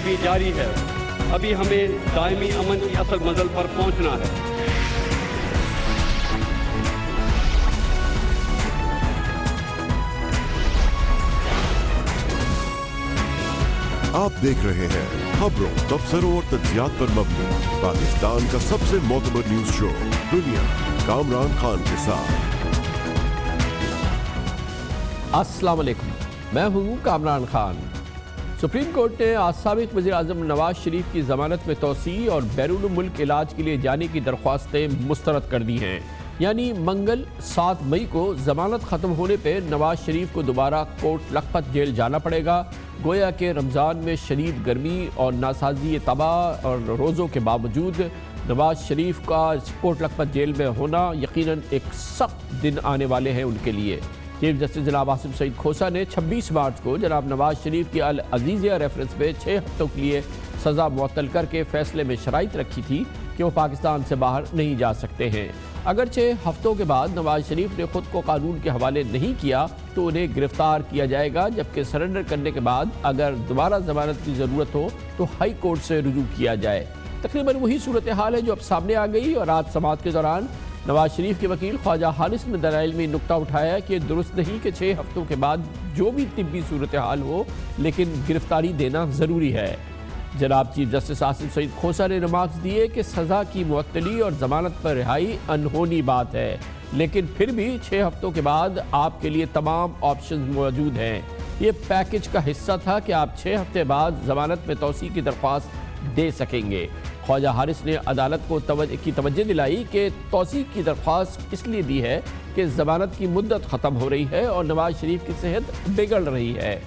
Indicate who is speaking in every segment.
Speaker 1: ابھی جاری ہے. ابھی ہمیں دائمی امن کی اصل منزل پر پہنچنا ہے.
Speaker 2: آپ دیکھ رہے ہیں خبروں، تبصروں اور تجزیات پر مبنی پاکستان کا سب سے معتبر نیوز شو دنیا، کامران خان کے ساتھ.
Speaker 3: السلام علیکم، میں ہوں کامران خان. سپریم کورٹ نے آج سابق وزیر اعظم نواز شریف کی ضمانت میں توسیع اور بیرون ملک علاج کے لیے جانے کی درخواستیں مسترد کر دی ہیں. یعنی منگل 7 مئی کو ضمانت ختم ہونے پہ نواز شریف کو دوبارہ کوٹ لکھپت جیل جانا پڑے گا. گویا کہ رمضان میں شدید گرمی اور ناسازی طبع اور روزوں کے باوجود نواز شریف کا کوٹ لکھپت جیل میں ہونا یقیناً ایک سخت دن آنے والے ہیں ان کے لیے. چیف جسٹس جناب آصف سعید کھوسہ نے 26 مارچ کو جناب نواز شریف کی العزیزیہ ریفرنس پہ 6 ہفتوں کے لیے سزا معطل کر کے فیصلے میں شرائط رکھی تھی کہ وہ پاکستان سے باہر نہیں جا سکتے ہیں. اگرچہ ہفتوں کے بعد نواز شریف نے خود کو قانون کے حوالے نہیں کیا تو انہیں گرفتار کیا جائے گا، جبکہ سرنڈر کرنے کے بعد اگر دوبارہ ضمانت کی ضرورت ہو تو ہائی کورٹ سے رجوع کیا جائے. تقریباً وہی صورتحال ہے جو اب سامنے آ گئی. اور آج سماعت کے دوران نواز شریف کے وکیل خواجہ حارث نے دلائل میں نقطہ اٹھایا کہ درست نہیں کہ 6 ہفتوں کے بعد جو بھی طبی صورتحال ہو لیکن گرفتاری دینا ضروری ہے. جناب چیف جسٹس آصف سعید کھوسہ نے ریمارکس دیے کہ سزا کی معطلی اور ضمانت پر رہائی انہونی بات ہے، لیکن پھر بھی 6 ہفتوں کے بعد آپ کے لیے تمام آپشنز موجود ہیں. یہ پیکج کا حصہ تھا کہ آپ 6 ہفتے بعد ضمانت میں توسیع کی درخواست دے سکیں گے. خواجہ حارث نے عدالت کو توجہ دلائی کہ توسیع کی درخواست اس لیے دی ہے کہ ضمانت کی مدت ختم ہو رہی ہے اور نواز شریف کی صحت بگڑ رہی ہے.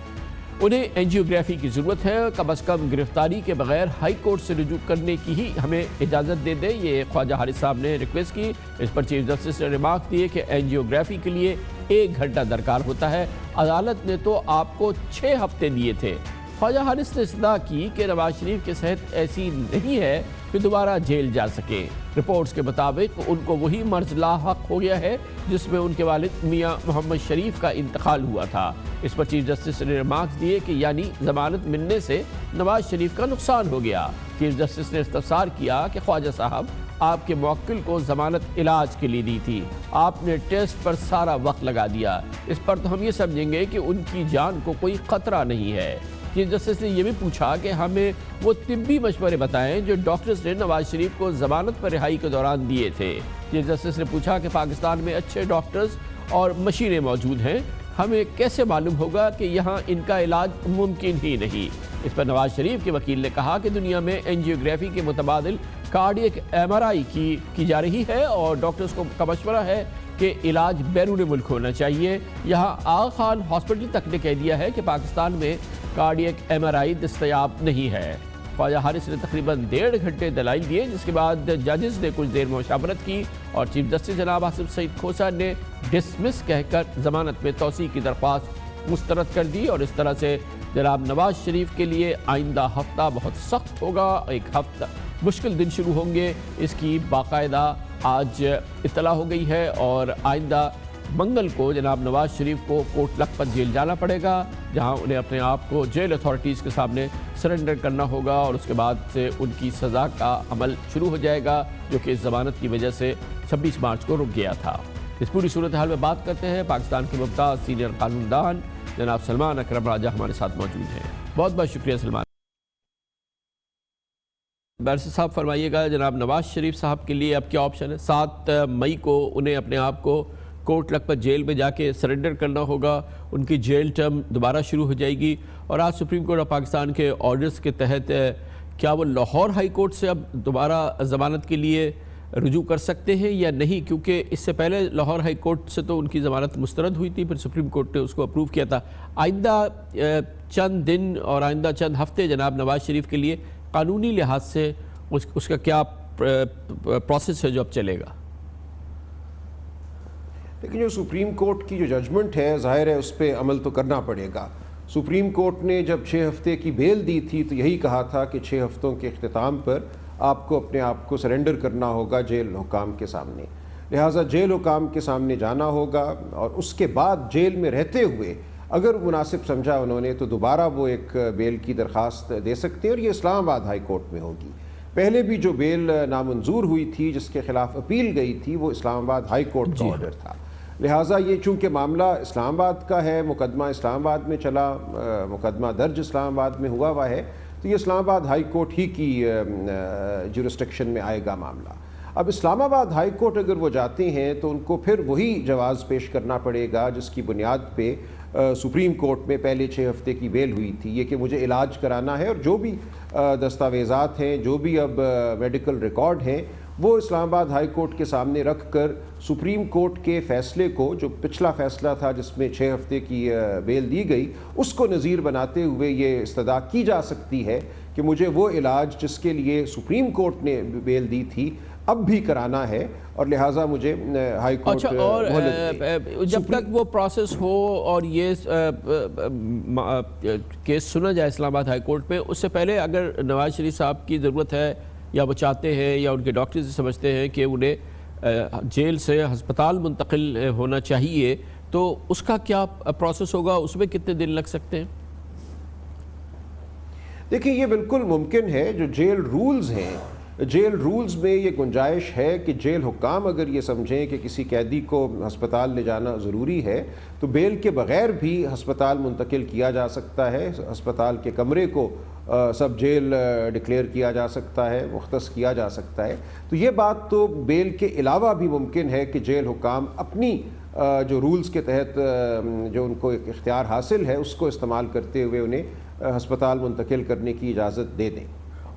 Speaker 3: انہیں اینجیوگرافی کی ضرورت ہے، کم از کم گرفتاری کے بغیر ہائی کورٹ سے رجوع کرنے کی ہی ہمیں اجازت دے دیں. یہ خواجہ حارث صاحب نے ریکویسٹ کی. اس پر چیف جسٹس نے ریمارک دیے کہ اینجیوگرافی کے لیے 1 گھنٹہ درکار ہوتا ہے، عدالت نے تو آپ کو 6 ہفتے دیے تھے. خواجہ حارث نے استدعا کی کہ نواز شریف کی صحت ایسی نہیں ہے کہ دوبارہ جیل جا سکے. رپورٹس کے مطابق ان کو وہی مرض لاحق ہو گیا ہے جس میں ان کے والد میاں محمد شریف کا انتقال ہوا تھا. اس پر چیف جسٹس نے ریمارکس دیے کہ یعنی ضمانت ملنے سے نواز شریف کا نقصان ہو گیا. چیف جسٹس نے استفسار کیا کہ خواجہ صاحب آپ کے موکل کو ضمانت علاج کے لیے دی تھی، آپ نے ٹیسٹ پر سارا وقت لگا دیا، اس پر تو ہم یہ سمجھیں گے کہ ان کی جان کو کوئی خطرہ نہیں ہے. چیف جسٹس نے یہ بھی پوچھا کہ ہمیں وہ طبی مشورے بتائیں جو ڈاکٹرز نے نواز شریف کو ضمانت پر رہائی کے دوران دیے تھے. چیف جسٹس نے پوچھا کہ پاکستان میں اچھے ڈاکٹرز اور مشینیں موجود ہیں، ہمیں کیسے معلوم ہوگا کہ یہاں ان کا علاج ممکن ہی نہیں. اس پر نواز شریف کے وکیل نے کہا کہ دنیا میں اینجیوگرافی کے متبادل کارڈیک MRI کی جا رہی ہے اور ڈاکٹرز کو کا مشورہ ہے کہ علاج بیرون ملک ہونا چاہیے. یہاں آغا خان ہاسپٹل تک نے کہہ دیا ہے کہ پاکستان میں کارڈیک MRI دستیاب نہیں ہے. خواجہ حارث نے تقریباً 1.5 گھنٹے دلائل دیے، جس کے بعد ججز نے کچھ دیر مشاورت کی اور چیف جسٹس جناب آصف سعید کھوسہ نے ڈسمس کہہ کر ضمانت میں توسیع کی درخواست مسترد کر دی. اور اس طرح سے جناب نواز شریف کے لیے آئندہ ہفتہ بہت سخت ہوگا. ایک ہفتہ مشکل دن شروع ہوں گے، اس کی باقاعدہ آج اطلاع ہو گئی ہے اور آئندہ منگل کو جناب نواز شریف کو کوٹ لکھپت جیل جانا پڑے گا، جہاں انہیں اپنے آپ کو جیل اتھارٹیز کے سامنے سرنڈر کرنا ہوگا اور اس کے بعد سے ان کی سزا کا عمل شروع ہو جائے گا، جو کہ اس ضمانت کی وجہ سے 26 مارچ کو رک گیا تھا. اس پوری صورتحال میں بات کرتے ہیں. پاکستان کے ممتاز سینئر قانون دان جناب سلمان اکرم راجہ ہمارے ساتھ موجود ہیں. بہت بہت شکریہ سلمان. بیرسٹر صاحب فرمائیے گا، جناب نواز شریف صاحب کے لیے اب کیا آپشن ہے؟ 7 مئی کو انہیں اپنے آپ کو کوٹ لکھپت جیل میں جا کے سرنڈر کرنا ہوگا، ان کی جیل ٹرم دوبارہ شروع ہو جائے گی اور آج سپریم کورٹ آف پاکستان کے آرڈرز کے تحت کیا وہ لاہور ہائی کورٹ سے اب دوبارہ ضمانت کے لیے رجوع کر سکتے ہیں یا نہیں؟ کیونکہ اس سے پہلے لاہور ہائی کورٹ سے تو ان کی ضمانت مسترد ہوئی تھی، پھر سپریم کورٹ نے اس کو اپروو کیا تھا. آئندہ چند دن اور آئندہ چند ہفتے جناب نواز شریف کے لیے قانونی لحاظ سے اس کا کیا پروسیس ہے جو اب چلے گا؟
Speaker 4: لیکن جو سپریم کورٹ کی جو ججمنٹ ہے ظاہر ہے اس پہ عمل تو کرنا پڑے گا. سپریم کورٹ نے جب 6 ہفتے کی بیل دی تھی تو یہی کہا تھا کہ 6 ہفتوں کے اختتام پر آپ کو اپنے آپ کو سرنڈر کرنا ہوگا جیل حکام کے سامنے. لہٰذا جیل حکام کے سامنے جانا ہوگا اور اس کے بعد جیل میں رہتے ہوئے اگر مناسب سمجھا انہوں نے تو دوبارہ وہ ایک بیل کی درخواست دے سکتے ہیں، اور یہ اسلام آباد ہائی کورٹ میں ہوگی۔ پہلے بھی جو بیل نامنظور ہوئی تھی جس کے خلاف اپیل گئی تھی وہ اسلام آباد ہائی کورٹ کا آرڈر تھا، لہٰذا یہ چونکہ معاملہ اسلام آباد کا ہے، مقدمہ اسلام آباد میں چلا، مقدمہ درج اسلام آباد میں ہوا ہے، تو یہ اسلام آباد ہائی کورٹ ہی کی جورسڈکشن میں آئے گا معاملہ۔ اب اسلام آباد ہائی کورٹ اگر وہ جاتے ہیں تو ان کو پھر وہی جواز پیش کرنا پڑے گا جس کی بنیاد پہ سپریم کورٹ میں پہلے 6 ہفتے کی بیل ہوئی تھی، یہ کہ مجھے علاج کرانا ہے، اور جو بھی دستاویزات ہیں، جو بھی اب میڈیکل ریکارڈ ہیں، وہ اسلام آباد ہائی کورٹ کے سامنے رکھ کر سپریم کورٹ کے فیصلے کو، جو پچھلا فیصلہ تھا جس میں 6 ہفتے کی بیل دی گئی، اس کو نظیر بناتے ہوئے یہ استدعا کی جا سکتی ہے کہ مجھے وہ علاج جس کے لیے سپریم کورٹ نے بیل دی تھی اب بھی کرانا ہے، اور لہٰذا مجھے ہائی کورٹ
Speaker 3: اور
Speaker 4: مہلت دے۔
Speaker 3: جب تک وہ پروسیس ہو اور یہ کیس سنا جائے اسلام آباد ہائی کورٹ میں، اس سے پہلے اگر نواز شریف صاحب کی ضرورت ہے یا وہ چاہتے ہیں یا ان کے ڈاکٹرز سمجھتے ہیں کہ انہیں جیل سے ہسپتال منتقل ہونا چاہیے، تو اس کا کیا پروسیس ہوگا؟ اس میں کتنے دن لگ سکتے ہیں؟
Speaker 4: دیکھیں یہ بالکل ممکن ہے، جو جیل رولز ہیں، جیل رولز میں یہ گنجائش ہے کہ جیل حکام اگر یہ سمجھیں کہ کسی قیدی کو ہسپتال لے جانا ضروری ہے تو بیل کے بغیر بھی ہسپتال منتقل کیا جا سکتا ہے، ہسپتال کے کمرے کو سب جیل ڈکلیئر کیا جا سکتا ہے، مختص کیا جا سکتا ہے۔ تو یہ بات تو بیل کے علاوہ بھی ممکن ہے کہ جیل حکام اپنی جو رولز کے تحت جو ان کو ایک اختیار حاصل ہے اس کو استعمال کرتے ہوئے انہیں ہسپتال منتقل کرنے کی اجازت دے دیں۔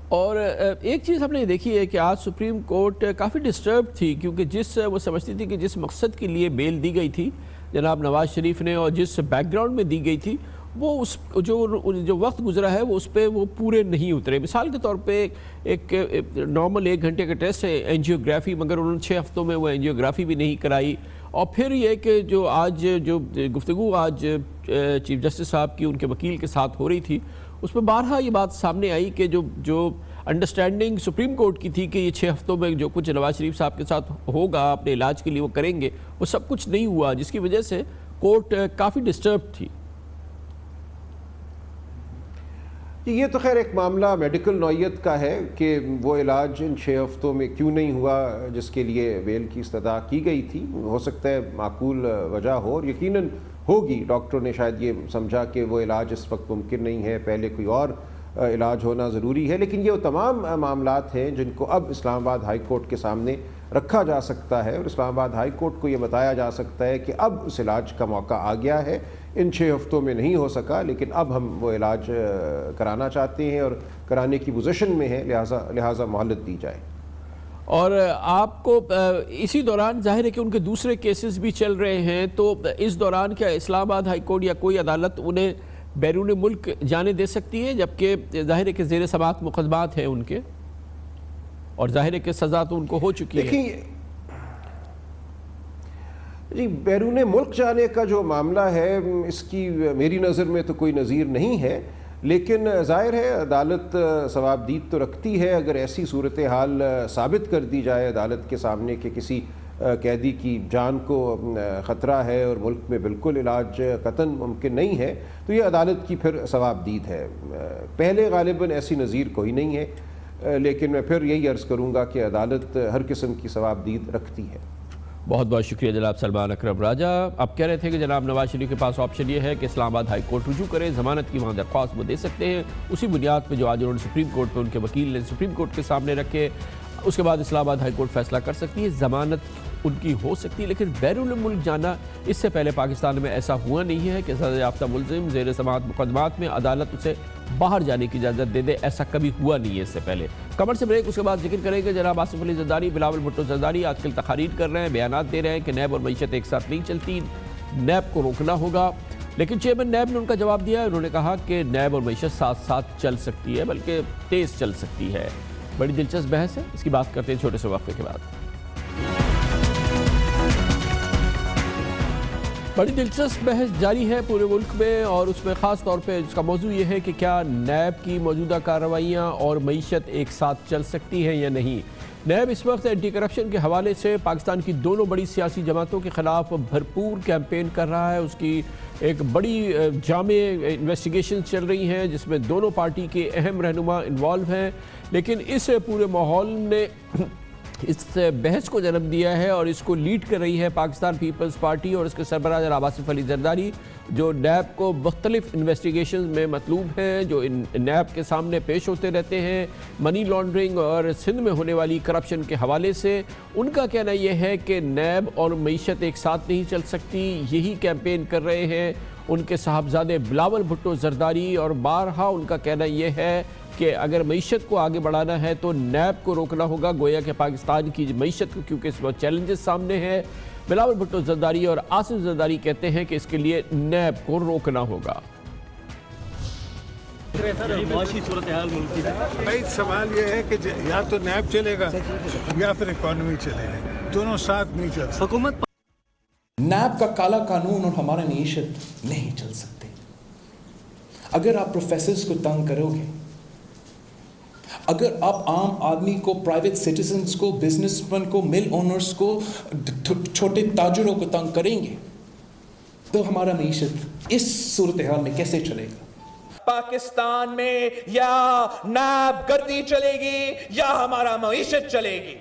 Speaker 3: اور ایک چیز ہم نے دیکھی ہے کہ آج سپریم کورٹ کافی ڈسٹرب تھی، کیونکہ وہ سمجھتی تھی کہ جس مقصد کے لیے بیل دی گئی تھی جناب نواز شریف نے اور جس بیک گراؤنڈ میں دی گئی تھی، وہ اس جو وقت گزرا ہے وہ اس پہ وہ پورے نہیں اترے۔ مثال کے طور پہ ایک نارمل 1 گھنٹے کا ٹیسٹ ہے اینجیوگرافی، مگر انہوں نے 6 ہفتوں میں وہ اینجیوگرافی بھی نہیں کرائی۔ اور پھر یہ کہ جو آج جو گفتگو آج چیف جسٹس صاحب کی ان کے وکیل کے ساتھ ہو رہی تھی، اس میں بارہا یہ بات سامنے آئی کہ جو انڈرسٹینڈنگ سپریم کورٹ کی تھی کہ یہ 6 ہفتوں میں جو کچھ نواز شریف صاحب کے ساتھ ہوگا اپنے علاج کے لیے وہ کریں گے، وہ سب کچھ نہیں ہوا، جس کی وجہ سے کورٹ کافی ڈسٹرب تھی۔
Speaker 4: یہ تو خیر ایک معاملہ میڈیکل نوعیت کا ہے کہ وہ علاج ان 6 ہفتوں میں کیوں نہیں ہوا جس کے لیے بیل کی استدعا کی گئی تھی۔ ہو سکتا ہے معقول وجہ ہو، اور یقیناً ہوگی، ڈاکٹروں نے شاید یہ سمجھا کہ وہ علاج اس وقت ممکن نہیں ہے، پہلے کوئی اور علاج ہونا ضروری ہے۔ لیکن یہ وہ تمام معاملات ہیں جن کو اب اسلام آباد ہائی کورٹ کے سامنے رکھا جا سکتا ہے، اور اسلام آباد ہائی کورٹ کو یہ بتایا جا سکتا ہے کہ اب اس علاج کا موقع آ گیا ہے، ان 6 ہفتوں میں نہیں ہو سکا لیکن اب ہم وہ علاج کرانا چاہتے ہیں اور کرانے کی پوزیشن میں ہیں، لہٰذا مہلت دی جائے۔
Speaker 3: اور آپ کو اسی دوران ظاہر ہے کہ ان کے دوسرے کیسز بھی چل رہے ہیں، تو اس دوران کیا اسلام آباد ہائی کورٹ یا کوئی عدالت انہیں بیرون ملک جانے دے سکتی ہے؟ جبکہ ظاہر ہے کہ زیر سماعت مقدمات ہیں ان کے، اور ظاہر ہے کہ سزا تو ان کو ہو چکی ہے۔
Speaker 4: جی بیرون ملک جانے کا جو معاملہ ہے اس کی میری نظر میں تو کوئی نظیر نہیں ہے، لیکن ظاہر ہے عدالت ثوابدید تو رکھتی ہے اگر ایسی صورتحال ثابت کر دی جائے عدالت کے سامنے کہ کسی قیدی کی جان کو خطرہ ہے اور ملک میں بالکل علاج قطعاً ممکن نہیں ہے، تو یہ عدالت کی پھر ثوابدید ہے۔ پہلے غالباً ایسی نظیر کوئی نہیں ہے، لیکن میں پھر یہی عرض کروں گا کہ عدالت ہر قسم کی ثوابدید رکھتی ہے۔
Speaker 3: بہت بہت شکریہ جناب سلمان اکرم راجہ۔ آپ کہہ رہے تھے کہ جناب نواز شریف کے پاس آپشن یہ ہے کہ اسلام آباد ہائی کورٹ رجوع کرے، ضمانت کی وہاں درخواست وہ دے سکتے ہیں، اسی بنیاد پہ جو آج انہوں نے سپریم کورٹ پہ ان کے وکیل نے سپریم کورٹ کے سامنے رکھے، اس کے بعد اسلام آباد ہائی کورٹ فیصلہ کر سکتی ہے، ضمانت ان کی ہو سکتی ہے۔ لیکن بیرون ملک جانا اس سے پہلے پاکستان میں ایسا ہوا نہیں ہے کہ سزا یافتہ ملزم زیر سماعت مقدمات میں عدالت اسے باہر جانے کی اجازت دے دے، ایسا کبھی ہوا نہیں ہے اس سے پہلے۔ کمر سے بریک، اس کے بعد ذکر کریں گے جناب آصف علی زرداری، بلاول بھٹو زرداری آج کل تقاریر کر رہے ہیں، بیانات دے رہے ہیں کہ نیب اور معیشت ایک ساتھ نہیں چلتی، نیب کو روکنا ہوگا، لیکن چیئرمین نیب نے ان کا جواب دیا ہے، انہوں نے کہا کہ نیب اور معیشت ساتھ ساتھ چل سکتی ہے، بلکہ تیز چل سکتی ہے۔ بڑی دلچسپ بحث ہے، اس کی بات کرتے ہیں چھوٹے سے وقفے کے بعد۔ بڑی دلچسپ بحث جاری ہے پورے ملک میں، اور اس میں خاص طور پہ اس کا موضوع یہ ہے کہ کیا نیب کی موجودہ کارروائیاں اور معیشت ایک ساتھ چل سکتی ہیں یا نہیں۔ نیب اس وقت اینٹی کرپشن کے حوالے سے پاکستان کی دونوں بڑی سیاسی جماعتوں کے خلاف بھرپور کیمپین کر رہا ہے۔ اس کی ایک بڑی جامع انویسٹیگیشن چل رہی ہیں جس میں دونوں پارٹی کے اہم رہنما انوالو ہیں، لیکن اس پورے ماحول نے اس بحث کو جنم دیا ہے اور اس کو لیڈ کر رہی ہے پاکستان پیپلز پارٹی اور اس کے سربراہ جناب آصف علی زرداری، جو نیب کو مختلف انویسٹیگیشنز میں مطلوب ہیں، جو نیب کے سامنے پیش ہوتے رہتے ہیں منی لانڈرنگ اور سندھ میں ہونے والی کرپشن کے حوالے سے۔ ان کا کہنا یہ ہے کہ نیب اور معیشت ایک ساتھ نہیں چل سکتی، یہی کیمپین کر رہے ہیں ان کے صاحبزادے بلاول بھٹو زرداری، اور بارہا ان کا کہنا یہ ہے کہ اگر معیشت کو آگے بڑھانا ہے تو نیب کو روکنا ہوگا، گویا کہ پاکستان کی معیشت کو کیونکہ اس وقت چیلنجز سامنے ہیں۔ بلاول بھٹو زرداری اور آصف زرداری کہتے ہیں کہ اس کے لیے نیب کو روکنا ہوگا۔
Speaker 5: بھائی سوال یہ ہے کہ یا تو نیب چلے گا یا پھر اکانومی چلے گا، دونوں ساتھ نہیں چل سکتے۔
Speaker 6: حکومت نیب کا کالا قانون اور ہمارا معیشت نہیں چل سکتے۔ اگر آپ پروفیسرز کو تنگ کرو گے، اگر آپ عام آدمی کو، پرائیویٹ سٹیزنز کو، بزنس مین کو، مل اونرز کو، چھوٹے تاجروں کو تنگ کریں گے تو ہمارا معیشت اس صورتحال میں کیسے چلے گا؟
Speaker 7: پاکستان میں یا نیب گردی چلے گی یا ہمارا معیشت چلے گی۔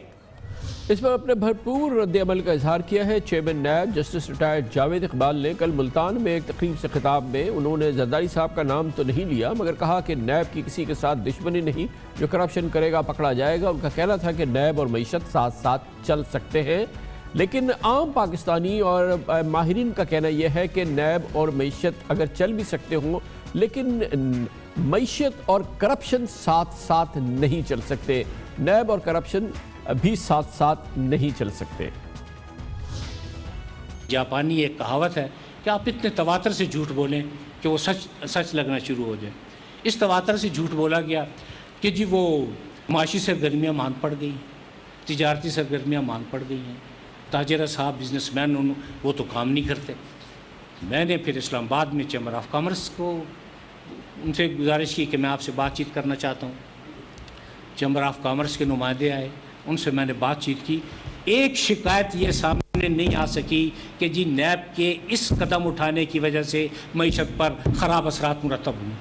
Speaker 3: اس پر اپنے بھرپور رد عمل کا اظہار کیا ہے chairman NAB justice retired Javed Iqbal نے۔ کل ملتان میں ایک تقریب سے خطاب میں انہوں نے زرداری صاحب کا نام تو نہیں لیا، مگر کہا کہ نیب کی کسی کے ساتھ دشمنی نہیں، جو کرپشن کرے گا پکڑا جائے گا۔ ان کا کہنا تھا کہ نیب اور معیشت ساتھ ساتھ چل سکتے ہیں، لیکن عام پاکستانی اور ماہرین کا کہنا یہ ہے کہ نیب اور معیشت اگر چل بھی سکتے ہوں لیکن معیشت اور کرپشن ساتھ ساتھ نہیں چل سکتے، نیب اور کرپشن بھی ساتھ ساتھ نہیں چل سکتے۔
Speaker 8: جاپانی ایک کہاوت ہے کہ آپ اتنے تواتر سے جھوٹ بولیں کہ وہ سچ لگنا شروع ہو جائے۔ اس تواتر سے جھوٹ بولا گیا کہ جی وہ معاشی سرگرمیاں مان پڑ گئی، تجارتی سرگرمیاں مان پڑ گئی ہیں، تاجر صاحب بزنس مین وہ تو کام نہیں کرتے۔ میں نے پھر اسلام آباد میں چیمبر آف کامرس کو ان سے گزارش کی کہ میں آپ سے بات چیت کرنا چاہتا ہوں۔ چیمبر آف کامرس کے نمائندے آئے، ان سے میں نے بات چیت کی۔ ایک شکایت یہ سامنے نہیں آ سکی کہ جی نیب کے اس قدم اٹھانے کی وجہ سے معیشت پر خراب اثرات مرتب ہوئے۔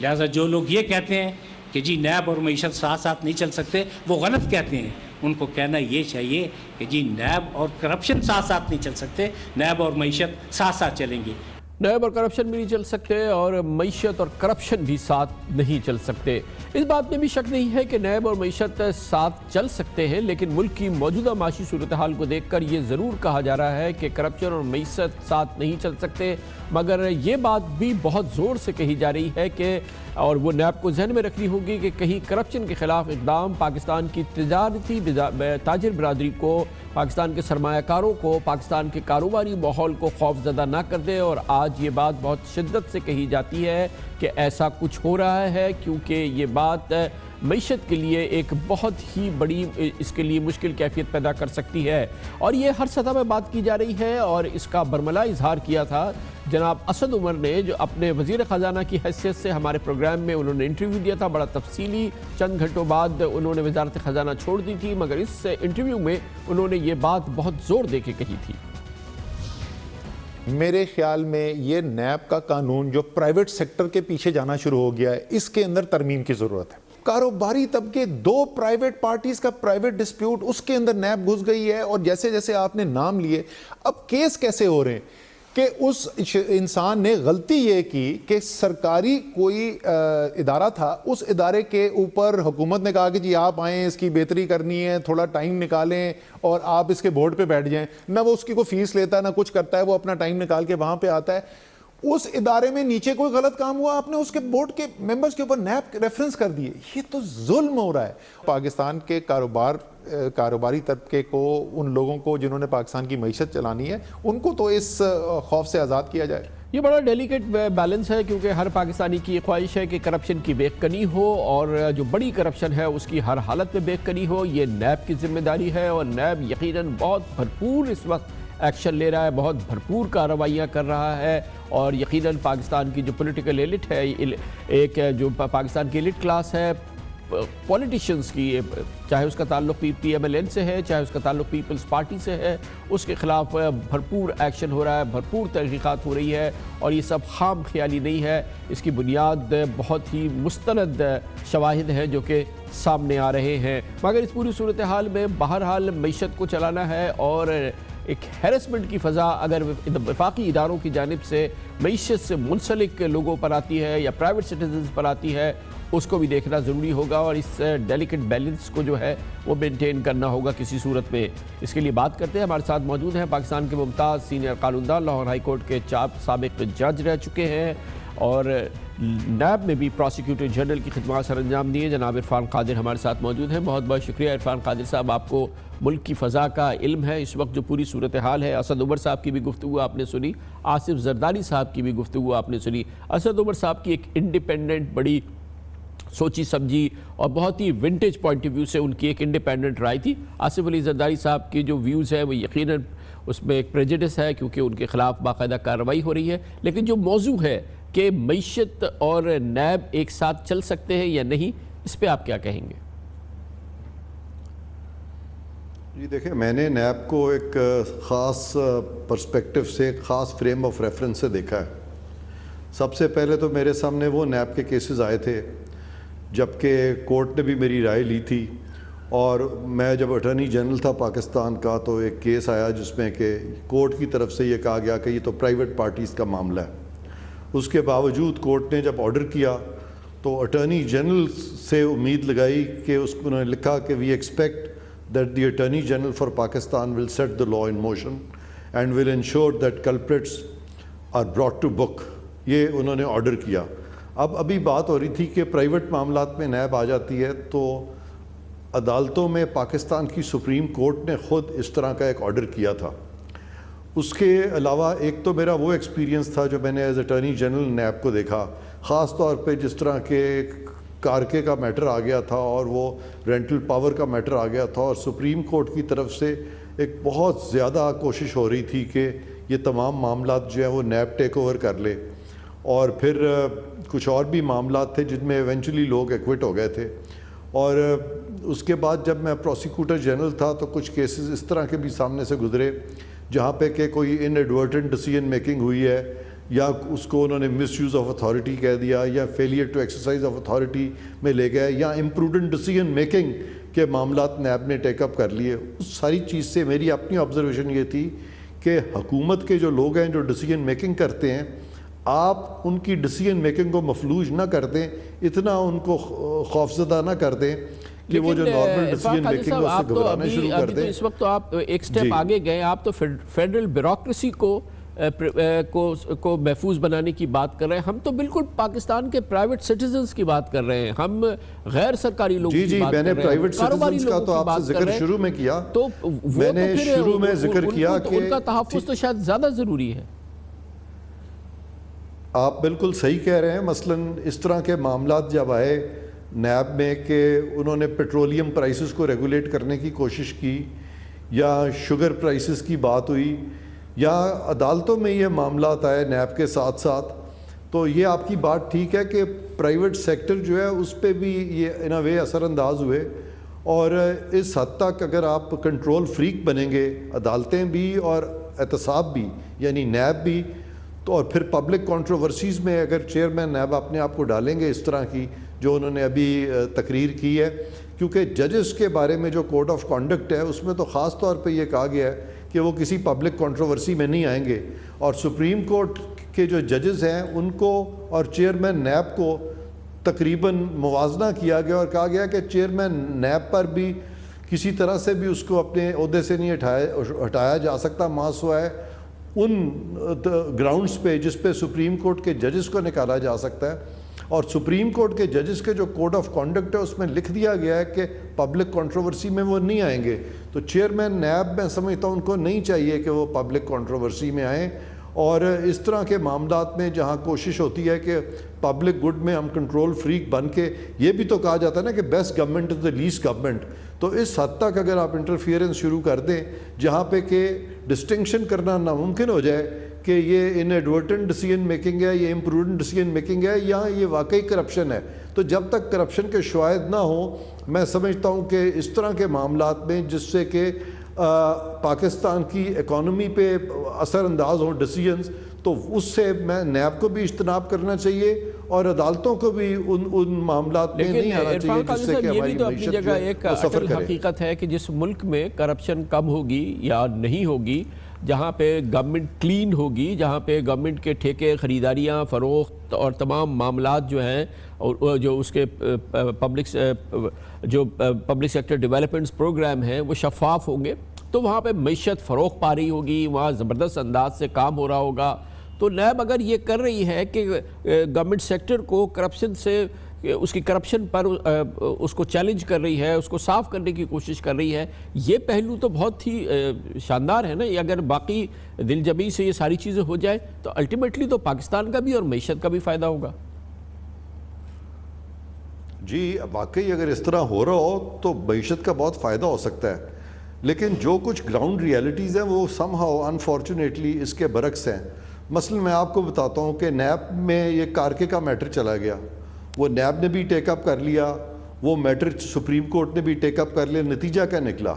Speaker 8: لہٰذا جو لوگ یہ کہتے ہیں کہ جی نیب اور معیشت ساتھ ساتھ نہیں چل سکتے، وہ غلط کہتے ہیں۔ ان کو کہنا یہ چاہیے کہ جی نیب اور کرپشن ساتھ ساتھ نہیں چل سکتے، نیب اور معیشت ساتھ ساتھ چلیں گے۔
Speaker 3: نیب اور کرپشن بھی نہیں چل سکتے اور معیشت اور کرپشن بھی ساتھ نہیں چل سکتے۔ اس بات میں بھی شک نہیں ہے کہ نیب اور معیشت ساتھ چل سکتے ہیں، لیکن ملک کی موجودہ معاشی صورتحال کو دیکھ کر یہ ضرور کہا جا رہا ہے کہ کرپشن اور معیشت ساتھ نہیں چل سکتے، مگر یہ بات بھی بہت زور سے کہی جا رہی ہے کہ اور وہ نیب کو ذہن میں رکھنی ہوگی کہ کہیں کرپشن کے خلاف اقدام پاکستان کی تجارتی تاجر برادری کو، پاکستان کے سرمایہ کاروں کو، پاکستان کے کاروباری ماحول کو خوف زدہ نہ کر دے۔ اور آج یہ بات بہت شدت سے کہی جاتی ہے کہ ایسا کچھ ہو رہا ہے، کیونکہ یہ بات معیشت کے لیے ایک بہت ہی بڑی اس کے لیے مشکل کیفیت پیدا کر سکتی ہے، اور یہ ہر سطح میں بات کی جا رہی ہے۔ اور اس کا برملا اظہار کیا تھا جناب اسد عمر نے، جو اپنے وزیر خزانہ کی حیثیت سے ہمارے پروگرام میں انہوں نے انٹرویو دیا تھا، بڑا تفصیلی، چند گھنٹوں بعد انہوں نے وزارت خزانہ چھوڑ دی تھی، مگر اس انٹرویو میں انہوں نے یہ بات بہت زور دے کے کہی تھی۔
Speaker 5: میرے خیال میں یہ نیب کا قانون جو پرائیویٹ سیکٹر کے پیچھے جانا شروع ہو گیا ہے، اس کے اندر ترمیم کی ضرورت ہے۔ کاروباری طبقے، دو پرائیویٹ پارٹیز کا پرائیویٹ ڈسپیوٹ، اس کے اندر نیب گھس گئی ہے، اور جیسے جیسے آپ نے نام لیے، اب کیس کیسے ہو رہے ہیں کہ اس انسان نے غلطی یہ کی کہ سرکاری کوئی ادارہ تھا، اس ادارے کے اوپر حکومت نے کہا کہ جی آپ آئیں، اس کی بہتری کرنی ہے، تھوڑا ٹائم نکالیں اور آپ اس کے بورڈ پہ بیٹھ جائیں۔ نہ وہ اس کی کوئی فیس لیتا ہے، نہ کچھ کرتا ہے، وہ اپنا ٹائم نکال کے وہاں پہ آتا ہے۔ اس ادارے میں نیچے کوئی غلط کام ہوا، آپ نے اس کے بورڈ کے ممبرز کے اوپر نیب ریفرنس کر دیے۔ یہ تو ظلم ہو رہا ہے۔ پاکستان کے کاروباری طبقے کو، ان لوگوں کو جنہوں نے پاکستان کی معیشت چلانی ہے، ان کو تو اس خوف سے آزاد کیا جائے۔
Speaker 3: یہ بڑا ڈیلیکیٹ بیلنس ہے، کیونکہ ہر پاکستانی کی یہ خواہش ہے کہ کرپشن کی بے کنی ہو، اور جو بڑی کرپشن ہے اس کی ہر حالت میں بے کنی ہو۔ یہ نیب کی ذمہ داری ہے، اور نیب یقیناً بہت بھرپور اس وقت ایکشن لے رہا ہے، بہت بھرپور کارروائیاں کر رہا ہے، اور یقیناً پاکستان کی جو پولیٹیکل ایلٹ ہے، ایک جو پاکستان کی ایلٹ کلاس ہے پولیٹیشنز کی، چاہے اس کا تعلق پی ایم ایل این سے ہے، چاہے اس کا تعلق پیپلز پارٹی سے ہے، اس کے خلاف بھرپور ایکشن ہو رہا ہے، بھرپور تحقیقات ہو رہی ہے، اور یہ سب خام خیالی نہیں ہے، اس کی بنیاد بہت ہی مستند شواہد ہیں جو کہ سامنے آ رہے ہیں۔ مگر اس پوری صورتحال میں بہرحال معیشت کو چلانا ہے، اور ایک ہیرسمنٹ کی فضا اگر وفاقی اداروں کی جانب سے معیشت سے منسلک لوگوں پر آتی ہے یا پرائیویٹ سٹیزنز پر آتی ہے، اس کو بھی دیکھنا ضروری ہوگا، اور اس ڈیلیکیٹ بیلنس کو جو ہے وہ مینٹین کرنا ہوگا کسی صورت میں۔ اس کے لیے بات کرتے ہیں، ہمارے ساتھ موجود ہیں پاکستان کے ممتاز سینئر قانوندان، لاہور ہائی کورٹ کے سابق جج رہ چکے ہیں، اور نیب میں بھی پراسیکیوٹر جنرل کی خدمات سر انجام دیے، جناب عرفان قادر ہمارے ساتھ موجود ہیں۔ بہت بہت شکریہ عرفان قادر صاحب، آپ کو ملک کی فضا کا علم ہے، اس وقت جو پوری صورتحال ہے۔ اسد عمر صاحب کی بھی گفتگو آپ نے سنی، آصف زرداری صاحب کی بھی گفتگو آپ نے سنی۔ اسد عمر صاحب کی ایک انڈیپینڈنٹ، بڑی سوچی سمجھی اور بہت ہی ونٹیج پوائنٹ آف ویو سے ان کی ایک انڈیپینڈنٹ رائے تھی۔ آصف علی زرداری صاحب کی جو ویوز ہے وہ یقیناً اس میں ایک پریجڈس ہے، کیونکہ ان کے خلاف باقاعدہ کارروائی ہو رہی ہے، لیکن جو موضوع ہے کہ معیشت اور نیب ایک ساتھ چل سکتے ہیں یا نہیں، اس پہ آپ کیا کہیں گے؟
Speaker 9: جی دیکھیں، میں نے نیب کو ایک خاص پرسپیکٹو سے، ایک خاص فریم آف ریفرنس سے دیکھا ہے۔ سب سے پہلے تو میرے سامنے وہ نیب کے کیسز آئے تھے جبکہ کورٹ نے بھی میری رائے لی تھی، اور میں جب اٹارنی جنرل تھا پاکستان کا تو ایک کیس آیا جس میں کہ کورٹ کی طرف سے یہ کہا گیا کہ یہ تو پرائیویٹ پارٹیز کا معاملہ ہے۔ اس کے باوجود کورٹ نے جب آرڈر کیا تو اٹارنی جنرل سے امید لگائی کہ انہوں نے لکھا کہ we expect that the attorney general for Pakistan will set the law in motion and will ensure that culprits are brought to book. یہ انہوں نے آرڈر کیا۔ ابھی بات ہو رہی تھی کہ پرائیویٹ معاملات میں نیب آ جاتی ہے، تو عدالتوں میں پاکستان کی سپریم کورٹ نے خود اس طرح کا ایک آرڈر کیا تھا۔ اس کے علاوہ ایک تو میرا وہ ایکسپیرینس تھا جو میں نے ایز اٹارنی جنرل نیب کو دیکھا، خاص طور پہ جس طرح کے کارکے کا میٹر آ گیا تھا اور وہ رینٹل پاور کا میٹر آ گیا تھا، اور سپریم کورٹ کی طرف سے ایک بہت زیادہ کوشش ہو رہی تھی کہ یہ تمام معاملات جو ہیں وہ نیب ٹیک اوور کر لے، اور پھر کچھ اور بھی معاملات تھے جن میں ایونچولی لوگ ایکوٹ ہو گئے تھے۔ اور اس کے بعد جب میں پروسیکیوٹر جنرل تھا تو کچھ کیسز اس طرح کے بھی سامنے سے گزرے جہاں پہ کہ کوئی ان ایڈورٹنٹ ڈیسیژن میکنگ ہوئی ہے، یا اس کو انہوں نے مس یوز آف اتھارٹی کہہ دیا، یا failure to exercise of authority میں لے گئے، یا امپروڈنٹ ڈیسیژن میکنگ کے معاملات نیب نے ٹیک اپ کر لیے۔ اس ساری چیز سے میری اپنی آبزرویشن یہ تھی کہ حکومت کے جو لوگ ہیں جو ڈیسیژن میکنگ کرتے ہیں، آپ ان کی ڈیسیژن میکنگ کو مفلوج نہ کر دیں، اتنا ان کو خوفزدہ نہ کر دیں کہ وہ جو نارمل ڈیسیژن میکنگ ہے اس سے گھبرانا شروع کر دیں۔
Speaker 3: اس وقت تو آپ ایک سٹیپ آگے گئے، آپ تو فیڈرل بیوروکریسی کو محفوظ بنانے کی بات کر رہے ہیں، ہم تو بالکل پاکستان کے پرائیویٹ سٹیزنز کی بات کر رہے ہیں، ہم غیر سرکاری لوگوں کی بات کر رہے ہیں۔
Speaker 9: میں نے پرائیویٹ سٹیزنز کا تو آپ سے ذکر شروع میں کیا،
Speaker 3: تو
Speaker 9: میں نے شروع میں ذکر کیا کہ
Speaker 3: ان کا تحفظ تو شاید زیادہ ضروری ہے۔
Speaker 9: آپ بالکل صحیح کہہ رہے ہیں۔ مثلاً اس طرح کے معاملات جب آئے نیب میں کہ انہوں نے پیٹرولیم پرائسز کو ریگولیٹ کرنے کی کوشش کی، یا شوگر پرائسز کی بات ہوئی، یا عدالتوں میں یہ معاملات آئے نیب کے ساتھ ساتھ، تو یہ آپ کی بات ٹھیک ہے کہ پرائیویٹ سیکٹر جو ہے اس پہ بھی یہ ان اے وے اثر انداز ہوئے، اور اس حد تک اگر آپ کنٹرول فریک بنیں گے، عدالتیں بھی اور احتساب بھی، یعنی نیب بھی، تو اور پھر پبلک کنٹروورسیز میں اگر چیئرمین نیب اپنے آپ کو ڈالیں گے اس طرح کی جو انہوں نے ابھی تقریر کی ہے، کیونکہ ججز کے بارے میں جو کوڈ آف کانڈکٹ ہے اس میں تو خاص طور پہ یہ کہا گیا ہے کہ وہ کسی پبلک کنٹروورسی میں نہیں آئیں گے، اور سپریم کورٹ کے جو ججز ہیں ان کو اور چیئرمین نیب کو تقریباً موازنہ کیا گیا، اور کہا گیا کہ چیئرمین نیب پر بھی کسی طرح سے بھی اس کو اپنے عہدے سے نہیں ہٹایا جا سکتا، ماں سوائے ان گراؤنڈز پہ جس پہ سپریم کورٹ کے ججز کو نکالا جا سکتا ہے۔ اور سپریم کورٹ کے ججز کے جو کوڈ آف کانڈکٹ ہے اس میں لکھ دیا گیا ہے کہ پبلک کنٹروورسی میں وہ نہیں آئیں گے، تو چیئرمین نیب میں سمجھتا ہوں ان کو نہیں چاہیے کہ وہ پبلک کنٹروورسی میں آئیں، اور اس طرح کے معاملات میں جہاں کوشش ہوتی ہے کہ پبلک گڈ میں ہم کنٹرول فریک بن کے، یہ بھی تو کہا جاتا ہے نا کہ best government is the least government, تو اس حد تک اگر آپ انٹرفیئرنس شروع کر دیں جہاں پہ کہ ڈسٹنکشن کرنا ناممکن ہو جائے کہ یہ انیڈورٹنٹ ڈیسیجن میکنگ ہے، یہ امپروڈنٹ ڈیسیجن میکنگ ہے، یا یہ واقعی کرپشن ہے، تو جب تک کرپشن کے شواہد نہ ہوں، میں سمجھتا ہوں کہ اس طرح کے معاملات میں جس سے کہ پاکستان کی اکانومی پہ اثر انداز ہوں ڈیسیجنز، تو اس سے میں نیب کو بھی اجتناب کرنا چاہیے اور عدالتوں کو بھی ان معاملات میں نہیں آنا چاہیے جس سے کہ ہماری معیشت جو ہے وہ سفر کرے۔
Speaker 3: حقیقت ہے کہ جس ملک میں کرپشن کم ہوگی یا نہیں ہوگی، جہاں پہ گورنمنٹ کلین ہوگی، جہاں پہ گورنمنٹ کے ٹھیکے، خریداریاں، فروخت اور تمام معاملات جو ہیں، اور جو اس کے پبلک سیکٹر ڈیولپمنٹس پروگرام ہیں وہ شفاف ہوں گے، تو وہاں پہ معیشت فروغ پا رہی ہوگی، وہاں زبردست انداز سے کام ہو رہا ہوگا۔ تو نیب اگر یہ کر رہی ہے کہ گورنمنٹ سیکٹر کو کرپشن سے، اس کی کرپشن پر اس کو چیلنج کر رہی ہے، اس کو صاف کرنے کی کوشش کر رہی ہے، یہ پہلو تو بہت ہی شاندار ہے نا۔ یہ اگر باقی دل جمی سے یہ ساری چیزیں ہو جائے تو الٹیمیٹلی تو پاکستان کا بھی اور معیشت کا بھی فائدہ ہوگا۔
Speaker 9: جی واقعی اگر اس طرح ہو رہا ہو تو معیشت کا بہت فائدہ ہو سکتا ہے، لیکن جو کچھ گراؤنڈ ریالٹیز ہیں وہ سم ہاؤ انفارچونیٹلی اس کے برعکس ہیں۔ مثلا میں آپ کو بتاتا ہوں کہ نیب میں یہ کارکے کا میٹر چلا گیا، وہ نیب نے بھی ٹیک اپ کر لیا، وہ میٹر سپریم کورٹ نے بھی ٹیک اپ کر لیا۔ نتیجہ کیا نکلا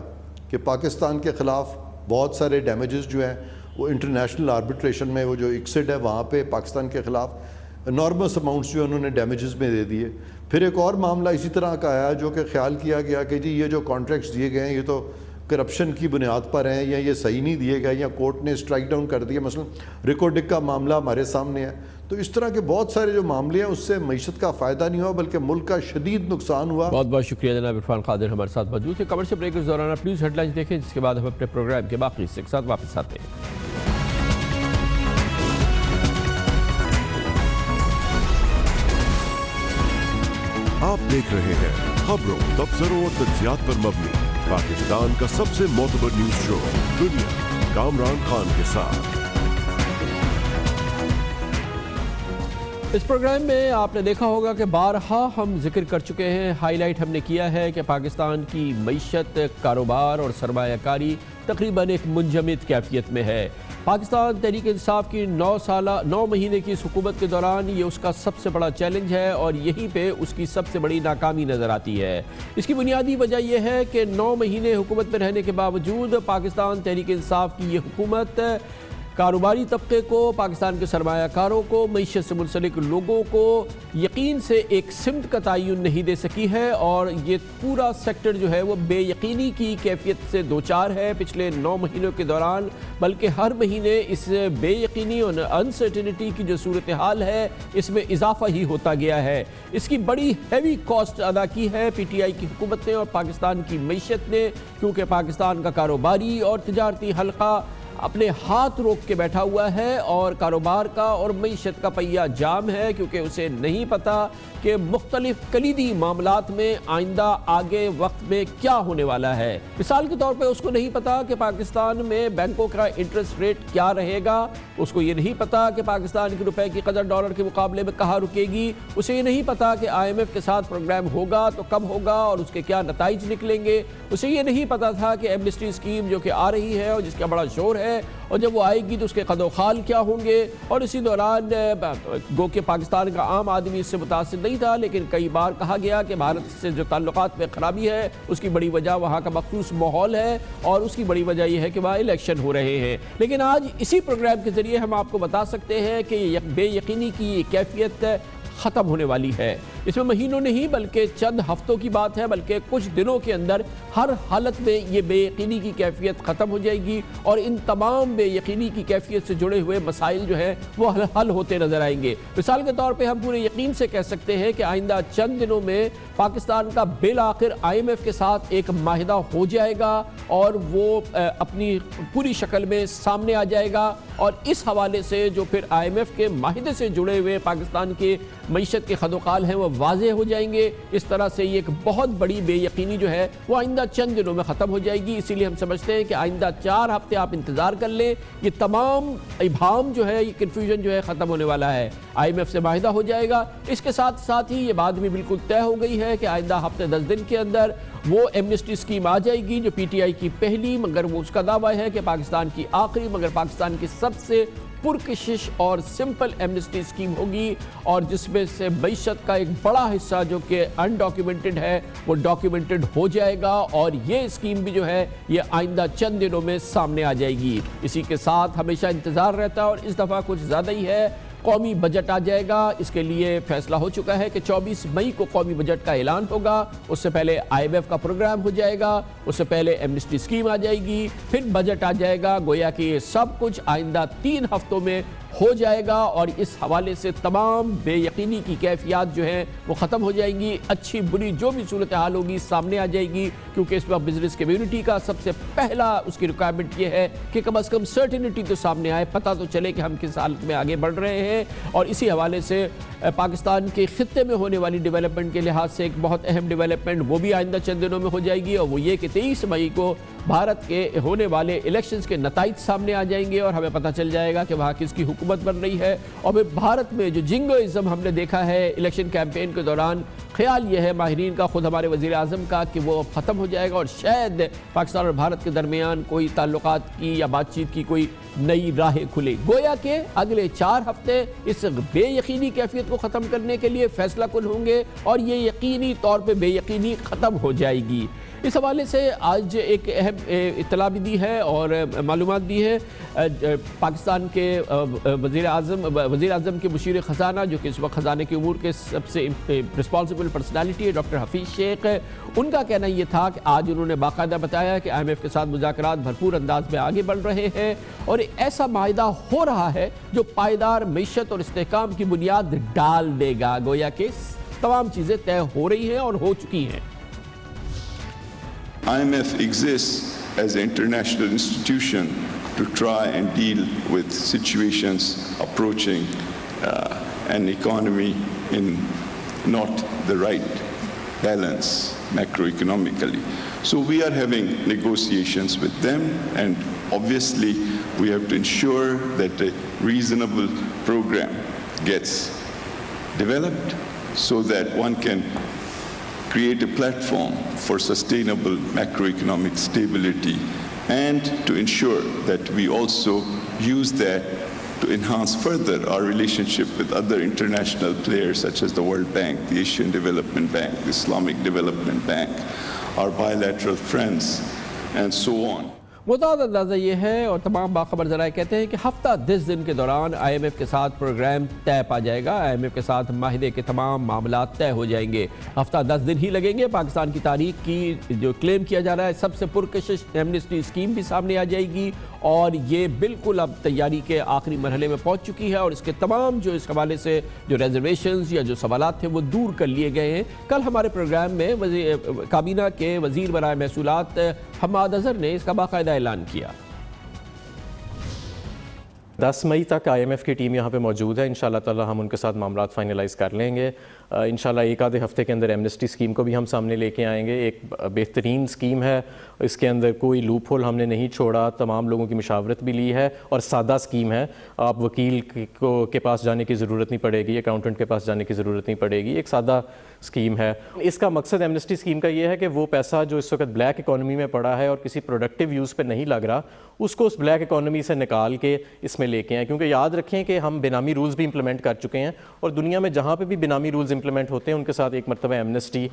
Speaker 9: کہ پاکستان کے خلاف بہت سارے ڈیمیجز جو ہیں وہ انٹرنیشنل آربیٹریشن میں، وہ جو ایکسڈ ہے وہاں پہ پاکستان کے خلاف انارمس اماؤنٹس جو انہوں نے ڈیمیجز میں دے دیے۔ پھر ایک اور معاملہ اسی طرح کا آیا جو کہ خیال کیا گیا کہ جی یہ جو کانٹریکٹس دیے گئے ہیں یہ تو کرپشن کی بنیاد پر ہیں، یا یہ صحیح نہیں دیے گئے، یا کورٹ نے اسٹرائک ڈاؤن کر دیا۔ مثلا ریکارڈک کا معاملہ ہمارے سامنے ہے۔ تو اس طرح کے بہت سارے جو معاملے ہیں اس سے معیشت کا فائدہ نہیں ہوا بلکہ ملک کا شدید نقصان ہوا۔
Speaker 3: بہت بہت شکریہ جناب عرفان قادر ہمارے ساتھ موجود تھے۔ کمرشل بریک کے دوران آپ نیوز ہیڈ لائنز دیکھیں، جس کے بعد ہم اپنے پروگرام کے باقی حصے کے ساتھ واپس آتے ہیں۔
Speaker 2: آپ دیکھ رہے ہیں خبروں، تبصروں اور تجزیات پر مبنی پاکستان کا سب سے معتبر نیوز شو دنیا، کامران خان کے ساتھ۔
Speaker 3: اس پروگرام میں آپ نے دیکھا ہوگا کہ بارہا ہم ذکر کر چکے ہیں، ہائی لائٹ ہم نے کیا ہے کہ پاکستان کی معیشت، کاروبار اور سرمایہ کاری تقریباً ایک منجمد کیفیت میں ہے۔ پاکستان تحریک انصاف کی 9 مہینے کی اس حکومت کے دوران یہ اس کا سب سے بڑا چیلنج ہے اور یہیں پہ اس کی سب سے بڑی ناکامی نظر آتی ہے۔ اس کی بنیادی وجہ یہ ہے کہ 9 مہینے حکومت میں رہنے کے باوجود پاکستان تحریک انصاف کی یہ حکومت کاروباری طبقے کو، پاکستان کے سرمایہ کاروں کو، معیشت سے منسلک لوگوں کو یقین سے ایک سمت کا تعین نہیں دے سکی ہے، اور یہ پورا سیکٹر جو ہے وہ بے یقینی کی کیفیت سے دوچار ہے پچھلے 9 مہینوں کے دوران، بلکہ ہر مہینے اس بے یقینی اور انسرٹینٹی کی جو صورتحال ہے اس میں اضافہ ہی ہوتا گیا ہے۔ اس کی بڑی ہیوی کاسٹ ادا کی ہے پی ٹی آئی کی حکومت نے اور پاکستان کی معیشت نے، کیونکہ پاکستان کا کاروباری اور تجارتی حلقہ اپنے ہاتھ روک کے بیٹھا ہوا ہے اور کاروبار کا اور معیشت کا پہیہ جام ہے، کیونکہ اسے نہیں پتا کہ مختلف کلیدی معاملات میں آئندہ آگے وقت میں کیا ہونے والا ہے۔ مثال کے طور پہ اس کو نہیں پتا کہ پاکستان میں بینکوں کا انٹرسٹ ریٹ کیا رہے گا، اس کو یہ نہیں پتا کہ پاکستان کے روپے کی قدر ڈالر کے مقابلے میں کہاں رکے گی، اسے یہ نہیں پتا کہ آئی ایم ایف کے ساتھ پروگرام ہوگا تو کب ہوگا اور اس کے کیا نتائج نکلیں گے، اسے یہ نہیں پتا تھا کہ ایمنسٹی اسکیم جو کہ آ رہی ہے اور جس کا بڑا شور ہے، اور جب وہ آئے گی تو اس کے قد و خال کیا ہوں گے۔ اور اسی دوران گو کہ پاکستان کا عام آدمی اس سے متاثر نہیں تھا، لیکن کئی بار کہا گیا کہ بھارت سے جو تعلقات میں خرابی ہے اس کی بڑی وجہ وہاں کا مخصوص ماحول ہے اور اس کی بڑی وجہ یہ ہے کہ وہاں الیکشن ہو رہے ہیں۔ لیکن آج اسی پروگرام کے ذریعے ہم آپ کو بتا سکتے ہیں کہ یہ بے یقینی کی یہ کیفیت ختم ہونے والی ہے۔ اس میں مہینوں نہیں بلکہ چند ہفتوں کی بات ہے، بلکہ کچھ دنوں کے اندر ہر حالت میں یہ بے یقینی کی کیفیت ختم ہو جائے گی اور ان تمام بے یقینی کی کیفیت سے جڑے ہوئے مسائل جو ہیں وہ حل ہوتے نظر آئیں گے۔ مثال کے طور پہ ہم پورے یقین سے کہہ سکتے ہیں کہ آئندہ چند دنوں میں پاکستان کا بالآخر آئی ایم ایف کے ساتھ ایک معاہدہ ہو جائے گا اور وہ اپنی پوری شکل میں سامنے آ جائے گا، اور اس حوالے سے جو پھر آئی ایم ایف کے معاہدے سے جڑے ہوئے پاکستان کے معیشت کے خد و خال ہیں وہ واضح ہو جائیں گے۔ اس طرح سے یہ ایک بہت بڑی بے یقینی جو ہے وہ آئندہ چند دنوں میں ختم ہو جائے گی۔ اسی لیے ہم سمجھتے ہیں کہ آئندہ 4 ہفتے آپ انتظار کر لیں، سے یہ تمام ابہام جو ہے، یہ کنفیوژن جو ہے ختم ہونے والا ہے. IMF سے معاہدہ ہو جائے گا. اس کے ساتھ ہی یہ بات بھی بالکل طے ہو گئی ہے کہ آئندہ ہفتے 10 دن کے اندر وہ ایمنسٹی اسکیم آ جائے گی جو PTI کی پہلی، مگر وہ اس کا دعویٰ ہے کہ پاکستان کی آخری، مگر پاکستان کی سب سے پرکشش اور سمپل ایمنسٹی اسکیم ہوگی، اور جس میں سے معیشت کا ایک بڑا حصہ جو کہ انڈاکیومنٹڈ ہے وہ ڈاکیومنٹڈ ہو جائے گا، اور یہ اسکیم بھی جو ہے یہ آئندہ چند دنوں میں سامنے آ جائے گی. اسی کے ساتھ ہمیشہ انتظار رہتا ہے، اور اس دفعہ کچھ زیادہ ہی ہے. قومی بجٹ آ جائے گا. اس کے لیے فیصلہ ہو چکا ہے کہ 24 مئی کو قومی بجٹ کا اعلان ہوگا. اس سے پہلے IMF کا پروگرام ہو جائے گا، اس سے پہلے ایمنسٹی اسکیم آ جائے گی، پھر بجٹ آ جائے گا. گویا کہ یہ سب کچھ آئندہ 3 ہفتوں میں ہو جائے گا، اور اس حوالے سے تمام بے یقینی کی کیفیات جو ہیں وہ ختم ہو جائیں گی. اچھی بری جو بھی صورتحال ہوگی سامنے آ جائے گی، کیونکہ اس وقت بزنس کمیونٹی کا سب سے پہلا اس کی ریکوائرمنٹ یہ ہے کہ کم از کم سرٹینٹی تو سامنے آئے، پتہ تو چلے کہ ہم کس حالت میں آگے بڑھ رہے ہیں. اور اسی حوالے سے پاکستان کے خطے میں ہونے والی ڈیولپمنٹ کے لحاظ سے ایک بہت اہم ڈیولپمنٹ وہ بھی آئندہ چند دنوں میں ہو جائے گی، اور وہ یہ کہ 23 مئی کو بھارت کے ہونے والے الیکشنز کے نتائج سامنے آ جائیں گے، اور ہمیں پتہ چل جائے گا کہ وہاں کس کی حکومت بن رہی ہے. اور بھارت میں جو جنگوازم ہم نے دیکھا ہے الیکشن کیمپین کے دوران، خیال یہ ہے ماہرین کا، خود ہمارے وزیر اعظم کا، کہ وہ ختم ہو جائے گا، اور شاید پاکستان اور بھارت کے درمیان کوئی تعلقات کی یا بات چیت کی کوئی نئی راہیں کھلے. گویا کہ اگلے 4 ہفتے اس بے یقینی کیفیت کو ختم کرنے کے لیے فیصلہ کن ہوں گے، اور یہ یقینی طور پہ بے یقینی ختم ہو جائے گی. اس حوالے سے آج ایک اہم اطلاع بھی دی ہے اور معلومات دی ہے پاکستان کے وزیر اعظم کے مشیر خزانہ، جو کہ اس وقت خزانے کے امور کے سب سے رسپانسبل پرسنالٹی ہے، ڈاکٹر حفیظ شیخ. ان کا کہنا یہ تھا کہ آج انہوں نے باقاعدہ بتایا کہ IMF کے ساتھ مذاکرات بھرپور انداز میں آگے بڑھ رہے ہیں، اور ایسا معاہدہ ہو رہا ہے جو پائیدار معیشت اور استحکام کی بنیاد ڈال دے گا. گویا کہ تمام چیزیں طے ہو رہی ہیں اور ہو چکی ہیں.
Speaker 10: IMF exists as an international institution to try and deal with situations approaching an economy in not the right balance macroeconomically. So we are having negotiations with them, and obviously we have to ensure that a reasonable program gets developed so that one can create a platform for sustainable macroeconomic stability, and to ensure that we also use that to enhance further our relationship with other international players such as the World Bank, the Asian Development Bank, the Islamic Development Bank, our bilateral friends, and so on.
Speaker 3: متعدد اندازہ یہ ہے، اور تمام باخبر ذرائع کہتے ہیں کہ ہفتہ 10 دن کے دوران IMF کے ساتھ پروگرام طے پا جائے گا. IMF کے ساتھ معاہدے کے تمام معاملات طے ہو جائیں گے. ہفتہ 10 دن ہی لگیں گے. پاکستان کی تاریخ کی جو کلیم کیا جا رہا ہے سب سے پرکشش ایمنسٹی اسکیم بھی سامنے آ جائے گی، اور یہ بالکل اب تیاری کے آخری مرحلے میں پہنچ چکی ہے، اور اس کے تمام جو اس حوالے سے جو ریزرویشنز یا جو سوالات تھے وہ دور کر لیے گئے ہیں. کل ہمارے پروگرام میں کابینہ کے وزیر برائے محصولات حماد اظہر نے اس کا باقاعدہ اعلان کیا.
Speaker 11: 10 مئی تک IMF کی ٹیم یہاں پہ موجود ہے. انشاءاللہ تعالی ہم ان کے ساتھ معاملات فائنلائز کر لیں گے. انشاءاللہ ایک آدھے ہفتے کے اندر ایمنسٹی اسکیم کو بھی ہم سامنے لے کے آئیں گے. ایک بہترین اسکیم ہے، اس کے اندر کوئی لوپ ہول ہم نے نہیں چھوڑا، تمام لوگوں کی مشاورت بھی لی ہے، اور سادہ اسکیم ہے. آپ وکیل کے پاس جانے کی ضرورت نہیں پڑے گی، اکاؤنٹنٹ کے پاس جانے کی ضرورت نہیں پڑے گی. ایک سادہ اسکیم ہے. اس کا مقصد ایمنسٹی اسکیم کا یہ ہے کہ وہ پیسہ جو اس وقت بلیک اکانومی میں پڑا ہے اور کسی پروڈکٹیو یوز پہ نہیں لگ رہا، اس کو اس بلیک اکانومی سے نکال کے اس میں لے کے آئیں. کیونکہ یاد رکھیں کہ ہم بینامی رولز بھی امپلیمنٹ کر چکے ہیں، اور دنیا میں جہاں پہ بھی بینامی رولز امپلیمنٹ ہوتے ہیں ان کے ساتھ ایک مرتبہ ایمنسٹی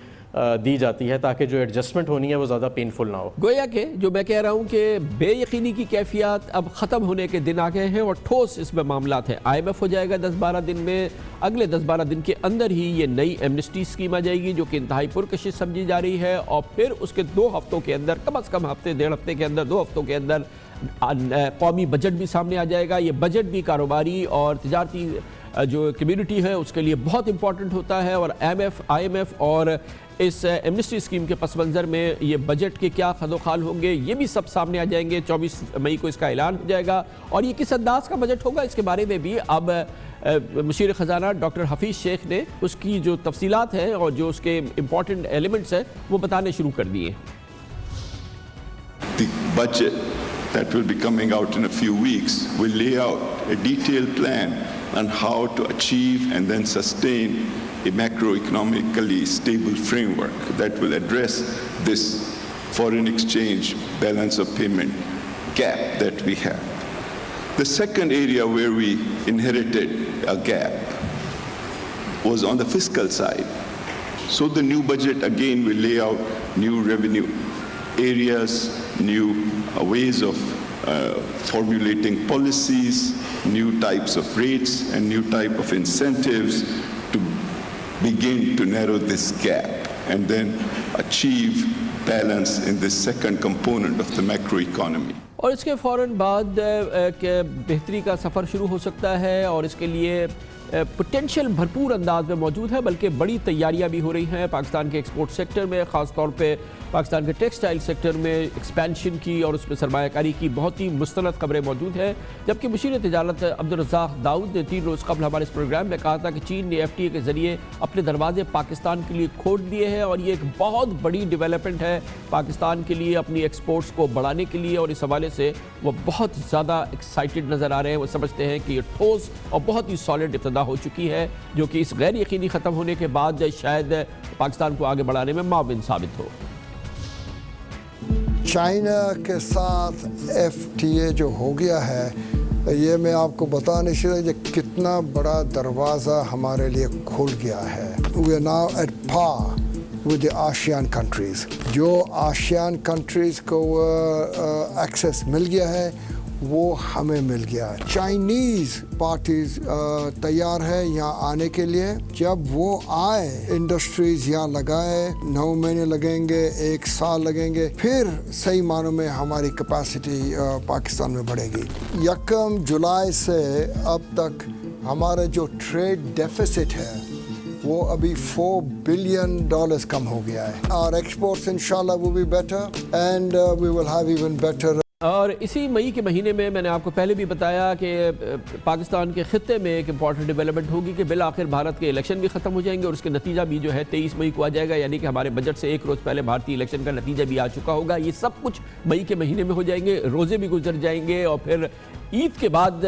Speaker 11: دی جاتی ہے، تاکہ جو ایڈجسٹمنٹ ہونی ہے وہ زیادہ پینفل نہ ہو.
Speaker 3: گویا کہ جو میں کہہ رہا ہوں کہ بے یقینی کی کیفیات اب ختم ہونے کے دن آ گئے ہیں، اور ٹھوس اس میں معاملات ہیں. IMF ہو جائے گا 10-12 دن میں. اگلے 10-12 دن کے اندر ہی یہ نئی ایمنسٹی اسکیم آ جائے گی جو کہ انتہائی پرکشش سمجھی جا رہی ہے، اور پھر اس کے 2 ہفتوں کے اندر، کم از کم ہفتے 1.5 ہفتے کے اندر، 2 ہفتوں کے اندر قومی بجٹ بھی سامنے آ جائے گا. یہ بجٹ بھی کاروباری اور تجارتی جو کمیونٹی ہے اس کے لیے بہت امپورٹنٹ ہوتا ہے، اور IMF اور اس ایمنسٹی اسکیم کے پس منظر میں یہ بجٹ کے کیا خد و خال ہوں گے یہ بھی سب سامنے آ جائیں گے. 24 مئی کو اس کا اعلان ہو جائے گا، اور یہ کس انداز کا بجٹ ہوگا اس کے بارے میں بھی اب مشیر خزانہ ڈاکٹر حفیظ شیخ نے اس کی جو تفصیلات ہیں اور جو اس کے امپورٹنٹ ایلیمنٹس ہیں وہ بتانے شروع کر دیے.
Speaker 10: The budget that will be coming out in a few weeks will lay out a detailed plan on how to achieve and then sustain a macroeconomically stable framework that will address this foreign exchange balance of payment gap that we have. The second area where we inherited a gap was on the fiscal side. So the new budget again will lay out new revenue areas, new ways of formulating policies, new types of rates, and new type of incentives to begin to narrow this gap and then achieve balance in this second component of the macroeconomy.
Speaker 3: اور اس کے فوراً بعد بہتری کا سفر شروع ہو سکتا ہے اور اس کے لیے پوٹینشیل بھرپور انداز میں موجود ہے، بلکہ بڑی تیاریاں بھی ہو رہی ہیں پاکستان کے ایکسپورٹ سیکٹر میں، خاص طور پہ پاکستان کے ٹیکسٹائل سیکٹر میں ایکسپینشن کی اور اس میں سرمایہ کاری کی بہت ہی مستند خبریں موجود ہیں، جبکہ مشیر تجارت عبدالرزاق داؤد نے 3 روز قبل ہمارے اس پروگرام میں کہا تھا کہ چین نے FTA کے ذریعے اپنے دروازے پاکستان کے لیے کھول دیے ہیں اور یہ ایک بہت بڑی ڈیولپمنٹ ہے پاکستان کے لیے اپنی ایکسپورٹس کو بڑھانے کے لیے، اور اس حوالے سے وہ بہت زیادہ ایکسائٹڈ نظر آ رہے ہیں۔ وہ سمجھتے ہیں کہ یہ ٹھوس اور بہت ہی سالڈ ابتدا ہو چکی ہے جو کہ اس غیر یقینی ختم ہونے کے بعد شاید پاکستان کو آگے بڑھانے میں معاون ثابت ہو۔
Speaker 12: چائنا کے ساتھ FTA جو ہو گیا ہے، یہ میں آپ کو بتا نہیں سکتا کہ کتنا بڑا دروازہ ہمارے لیے کھل گیا ہے۔ We are now at par with the ASEAN countries. جو ASEAN countries کو ایکسیس مل گیا ہے وہ ہمیں مل گیا ہے۔ چائنیز پارٹیز تیار ہے یہاں آنے کے لیے، جب وہ آئے انڈسٹریز یہاں لگائے، 9 مہینے لگیں گے، 1 سال لگیں گے، پھر صحیح معنوں میں ہماری کیپیسٹی پاکستان میں بڑھے گی۔ 1 جولائی سے اب تک ہمارا جو ٹریڈ ڈیفیسٹ ہے وہ ابھی $4 بلین کم ہو گیا ہے۔ اور ایکسپورٹس انشاءاللہ will be better and we will have even better۔
Speaker 3: اور اسی مئی کے مہینے میں نے آپ کو پہلے بھی بتایا کہ پاکستان کے خطے میں ایک امپورٹنٹ ڈیولپمنٹ ہوگی کہ بالآخر بھارت کے الیکشن بھی ختم ہو جائیں گے اور اس کے نتیجہ بھی جو ہے 23 مئی کو آ جائے گا، یعنی کہ ہمارے بجٹ سے 1 روز پہلے بھارتی الیکشن کا نتیجہ بھی آ چکا ہوگا۔ یہ سب کچھ مئی کے مہینے میں ہو جائیں گے، روزے بھی گزر جائیں گے اور پھر عید کے بعد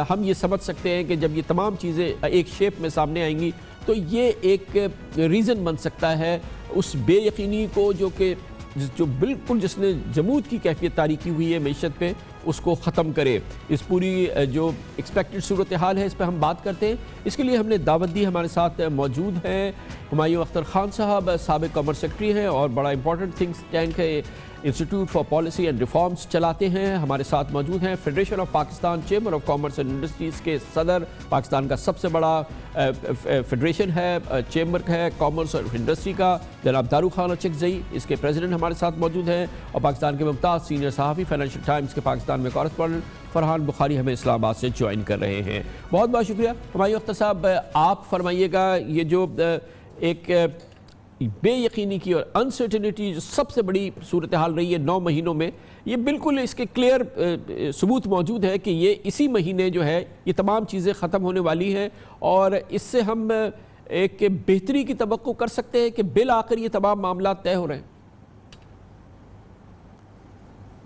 Speaker 3: ہم یہ سمجھ سکتے ہیں کہ جب یہ تمام چیزیں ایک شیپ میں سامنے آئیں گی تو یہ ایک ریزن بن سکتا ہے اس بے یقینی کو جو بالکل جس نے جمود کی کیفیت طاری کی ہوئی ہے معیشت پہ، اس کو ختم کرے۔ اس پوری جو ایکسپیکٹڈ صورتحال ہے اس پہ ہم بات کرتے ہیں۔ اس کے لیے ہم نے دعوت دی، ہمارے ساتھ موجود ہیں ہمایوں اختر خان صاحب، سابق کامرس سیکرٹری ہیں اور بڑا امپورٹنٹ تھنک ٹینک ہے institute for policy and reforms چلاتے ہیں۔ ہمارے ساتھ موجود ہیں federation of Pakistan chamber of commerce and industries کے صدر، پاکستان کا سب سے بڑا فیڈریشن ہے، چیمبر ہے کامرس اور انڈسٹری کا، جناب دارو خان اچکزئی، اس کے پریزیڈنٹ ہمارے ساتھ موجود ہیں، اور پاکستان کے ممتاز سینئر صحافی فائنینشیل ٹائمز کے پاکستان میں کورسپونڈنٹ فرحان بخاری ہمیں اسلام آباد سے جوائن کر رہے ہیں۔ بہت بہت شکریہ۔ ہمایوں اختر صاحب، آپ فرمائیے گا، یہ جو ایک بے یقینی کی اور انسرٹنٹی جو سب سے بڑی صورتحال رہی ہے 9 مہینوں میں، یہ بالکل اس کے کلیئر ثبوت موجود ہے کہ یہ اسی مہینے جو ہے یہ تمام چیزیں ختم ہونے والی ہیں، اور اس سے ہم ایک بہتری کی توقع کر سکتے ہیں کہ بالآخر یہ تمام معاملات طے ہو رہے ہیں۔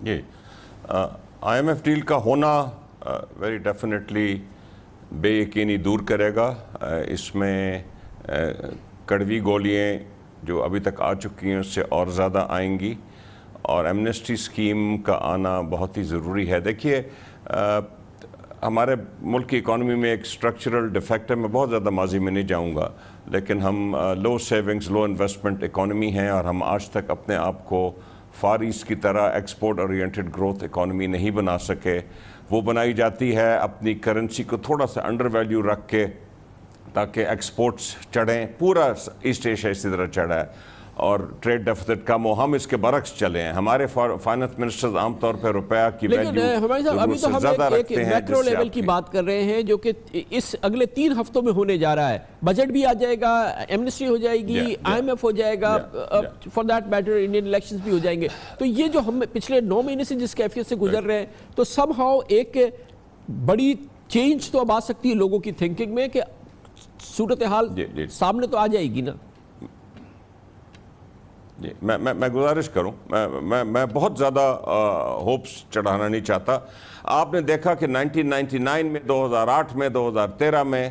Speaker 13: جی، IMF ڈیل کا ہونا ویری ڈیفینیٹلی بے یقینی دور کرے گا۔ اس میں کڑوی گولیاں جو ابھی تک آ چکی ہیں اس سے اور زیادہ آئیں گی، اور ایمنسٹی اسکیم کا آنا بہت ہی ضروری ہے۔ دیکھیے، ہمارے ملک کی اکانومی میں ایک سٹرکچرل ڈیفیکٹ ہے، میں بہت زیادہ ماضی میں نہیں جاؤں گا، لیکن ہم لو سیونگز لو انویسٹمنٹ اکانومی ہیں، اور ہم آج تک اپنے آپ کو فار ایسٹ کی طرح ایکسپورٹ اورینٹڈ گروتھ اکانومی نہیں بنا سکے۔ وہ بنائی جاتی ہے اپنی کرنسی کو تھوڑا سا انڈر ویلیو رکھ کے تاکہ ایکسپورٹس چڑھیں، پورا ایسٹ ایشیا اسی طرح چڑھا ہے اور ٹریڈ ڈیفیسٹ کم ہو۔ ہم اس کے برعکس چلے ہیں، ہمارے فائنانس منسٹرز عام طور پہ روپیہ کی ویلیو
Speaker 3: ابھی تو ہم ایک میکرو لیول کی بات کر رہے ہیں جو کہ اس اگلے 3 ہفتوں میں ہونے جا رہا ہے۔ بجٹ بھی آ جائے گا، ایمنسٹی ہو جائے گی، IMF ہو جائے گا، for that matter Indian elections بھی ہو جائیں گے۔ تو یہ جو ہم پچھلے 9 مہینے سے جس کیفیت سے گزر رہے ہیں، تو سم ہاؤ ایک بڑی چینج تو اب آ سکتی ہے لوگوں کی تھنکنگ میں کہ صورتحال سامنے تو آ جائے گی نا۔
Speaker 13: جی میں گزارش کروں، میں بہت زیادہ ہوپس چڑھانا نہیں چاہتا. آپ نے دیکھا کہ 1999 میں، 2008 میں، 2013 میں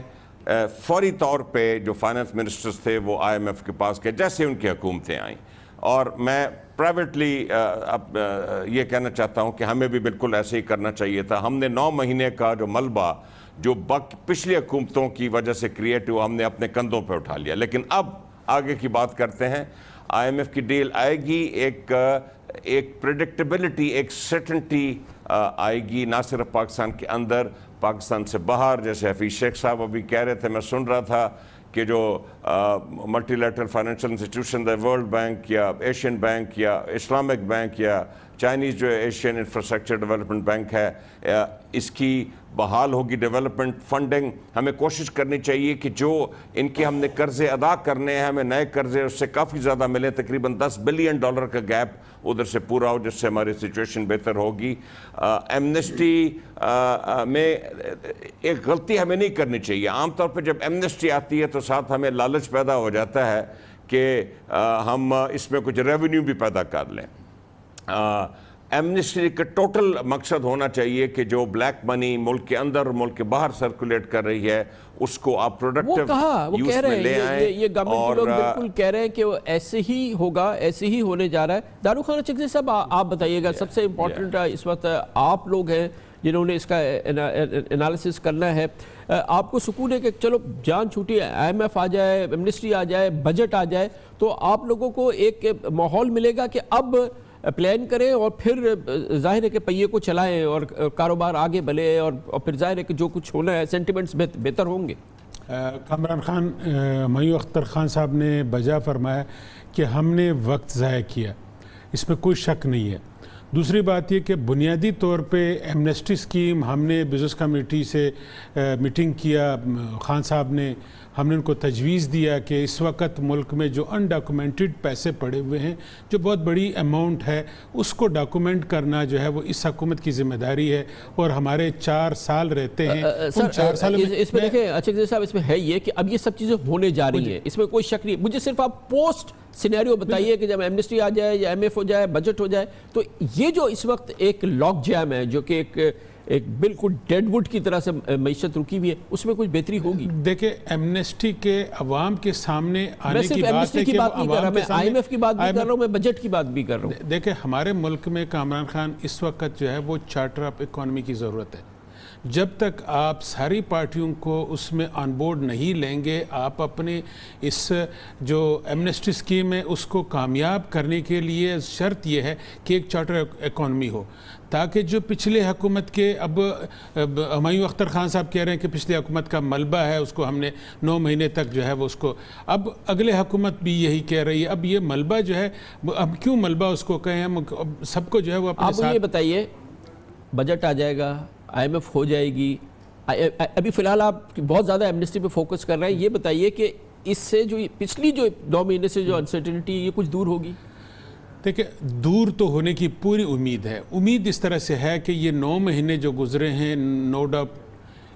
Speaker 13: فوری طور پہ جو فائنانس منسٹرز تھے وہ IMF کے پاس گئے جیسے ان کی حکومتیں آئیں. اور میں پرائیویٹلی یہ کہنا چاہتا ہوں کہ ہمیں بھی بالکل ایسے ہی کرنا چاہیے تھا. ہم نے 9 مہینے کا جو ملبہ جو پچھلی حکومتوں کی وجہ سے کریٹ ہوا ہم نے اپنے کندھوں پہ اٹھا لیا. لیکن اب آگے کی بات کرتے ہیں. IMF کی ڈیل آئے گی، ایک پریڈکٹیبلٹی، ایک سرٹنٹی آئے گی، نہ صرف پاکستان کے اندر، پاکستان سے باہر. جیسے حفیظ شیخ صاحب ابھی کہہ رہے تھے، میں سن رہا تھا کہ جو multi lateral financial institution world bank یا ایشین بینک یا اسلامک بینک یا چائنیز جو ایشین انفراسٹرکچر ڈیولپمنٹ بینک ہے، اس کی بحال ہوگی ڈیولپمنٹ فنڈنگ. ہمیں کوشش کرنی چاہیے کہ جو ان کے ہم نے قرضے ادا کرنے ہیں، ہمیں نئے قرضے اس سے کافی زیادہ ملیں. تقریباً $10 بلین کا گیپ ادھر سے پورا ہو، جس سے ہماری سچویشن بہتر ہوگی. ایمنسٹی میں ایک غلطی ہمیں نہیں کرنی چاہیے. عام طور پہ جب ایمنسٹی آتی ہے تو ساتھ ہمیں لالچ پیدا ہو جاتا ہے کہ ہم اس میں کچھ ریونیو بھی پیدا کر لیں. ایمنسٹی کا ٹوٹل مقصد ہونا چاہیے کہ جو بلیک منی ملک کے اندر اور ملک کے باہر سرکولیٹ کر رہی ہے اس کو آپ پروڈکٹیو یوز میں لے آئیں.
Speaker 3: یہ گورنمنٹ کے لوگ بالکل کہہ رہے ہیں کہ وہ ایسے ہی ہوگا، ایسے ہی ہونے جا رہا ہے. دارو خان چکزئی صاحب آپ بتائیے گا، سب سے امپورٹنٹ اس وقت آپ لوگ ہیں جنہوں نے اس کا انالیسس کرنا ہے. آپ کو سکون ہے کہ چلو جان چھوٹی IMF آ جائے، ایمنسٹی آ جائے، بجٹ آ جائے تو آپ لوگوں کو ایک ماحول ملے گا کہ اب پلان کریں اور پھر ظاہر ہے کہ پہیے کو چلائیں اور کاروبار آگے بڑھے اور پھر ظاہر ہے کہ جو کچھ ہونا ہے سینٹیمنٹس بہتر ہوں گے.
Speaker 14: کامران خان، ہمایوں اختر خان صاحب نے بجا فرمایا کہ ہم نے وقت ضائع کیا، اس میں کوئی شک نہیں ہے. دوسری بات یہ کہ بنیادی طور پہ ایمنسٹی اسکیم ہم نے بزنس کمیٹی سے میٹنگ کیا، خان صاحب نے، ہم نے ان کو تجویز دیا کہ اس وقت ملک میں جو انڈاکومنٹڈ پیسے پڑے ہوئے ہیں، جو بہت بڑی اماؤنٹ ہے، اس کو ڈاکومنٹ کرنا جو ہے وہ اس حکومت کی ذمہ داری ہے. اور ہمارے 4 سال رہتے ہیں، ان 4 سالوں میں
Speaker 3: اس میں دیکھیں چکزئی صاحب، اس میں ہے یہ کہ اب یہ سب چیزیں ہونے جا رہی ہیں، اس میں کوئی شک نہیں. مجھے صرف آپ پوسٹ سینیریو بتائیے کہ جب ایمنسٹی آ جائے یا IMF ہو جائے، بجٹ ہو جائے، تو یہ جو اس وقت ایک لاک جیم ہے جو کہ ایک بالکل ڈیڈ وڈ کی طرح سے معیشت رکی ہوئی ہے، اس میں کچھ بہتری ہوگی؟
Speaker 14: دیکھیں، ایمنسٹی کے عوام کے سامنے آنے کی بات ہے کہ
Speaker 3: میں IMF کی بات بھی کر رہا ہوں، میں بجٹ کی بات بھی کر رہا ہوں.
Speaker 14: دیکھیں، ہمارے ملک میں کامران خان اس وقت جو ہے وہ چارٹر آف اکانومی کی ضرورت ہے. جب تک آپ ساری پارٹیوں کو اس میں آن بورڈ نہیں لیں گے، آپ اپنے اس جو ایمنسٹی اسکیم ہے اس کو کامیاب کرنے کے لیے شرط یہ ہے کہ ایک چارٹر اکانومی ہو، تاکہ جو پچھلے حکومت کے، اب ہمایوں اختر خان صاحب کہہ رہے ہیں کہ پچھلے حکومت کا ملبہ ہے، اس کو ہم نے 9 مہینے تک جو ہے وہ اس کو، اب اگلے حکومت بھی یہی کہہ رہی ہے. اب یہ ملبہ جو ہے، اب کیوں ملبہ اس کو کہیں، ہم سب کو جو ہے وہ اپنے ساتھ.
Speaker 3: آپ یہ بتائیے، بجٹ آ جائے گا، IMF ہو جائے گی، ابھی فی الحال آپ بہت زیادہ ایمنسٹی پہ فوکس کر رہے ہیں، یہ بتائیے کہ اس سے جو پچھلی جو 9 مہینے سے جو انسرٹنٹی یہ کچھ دور ہوگی؟
Speaker 14: دیکھیں، دور تو ہونے کی پوری امید ہے. امید اس طرح سے ہے کہ یہ 9 مہینے جو گزرے ہیں، نو ڈاؤٹ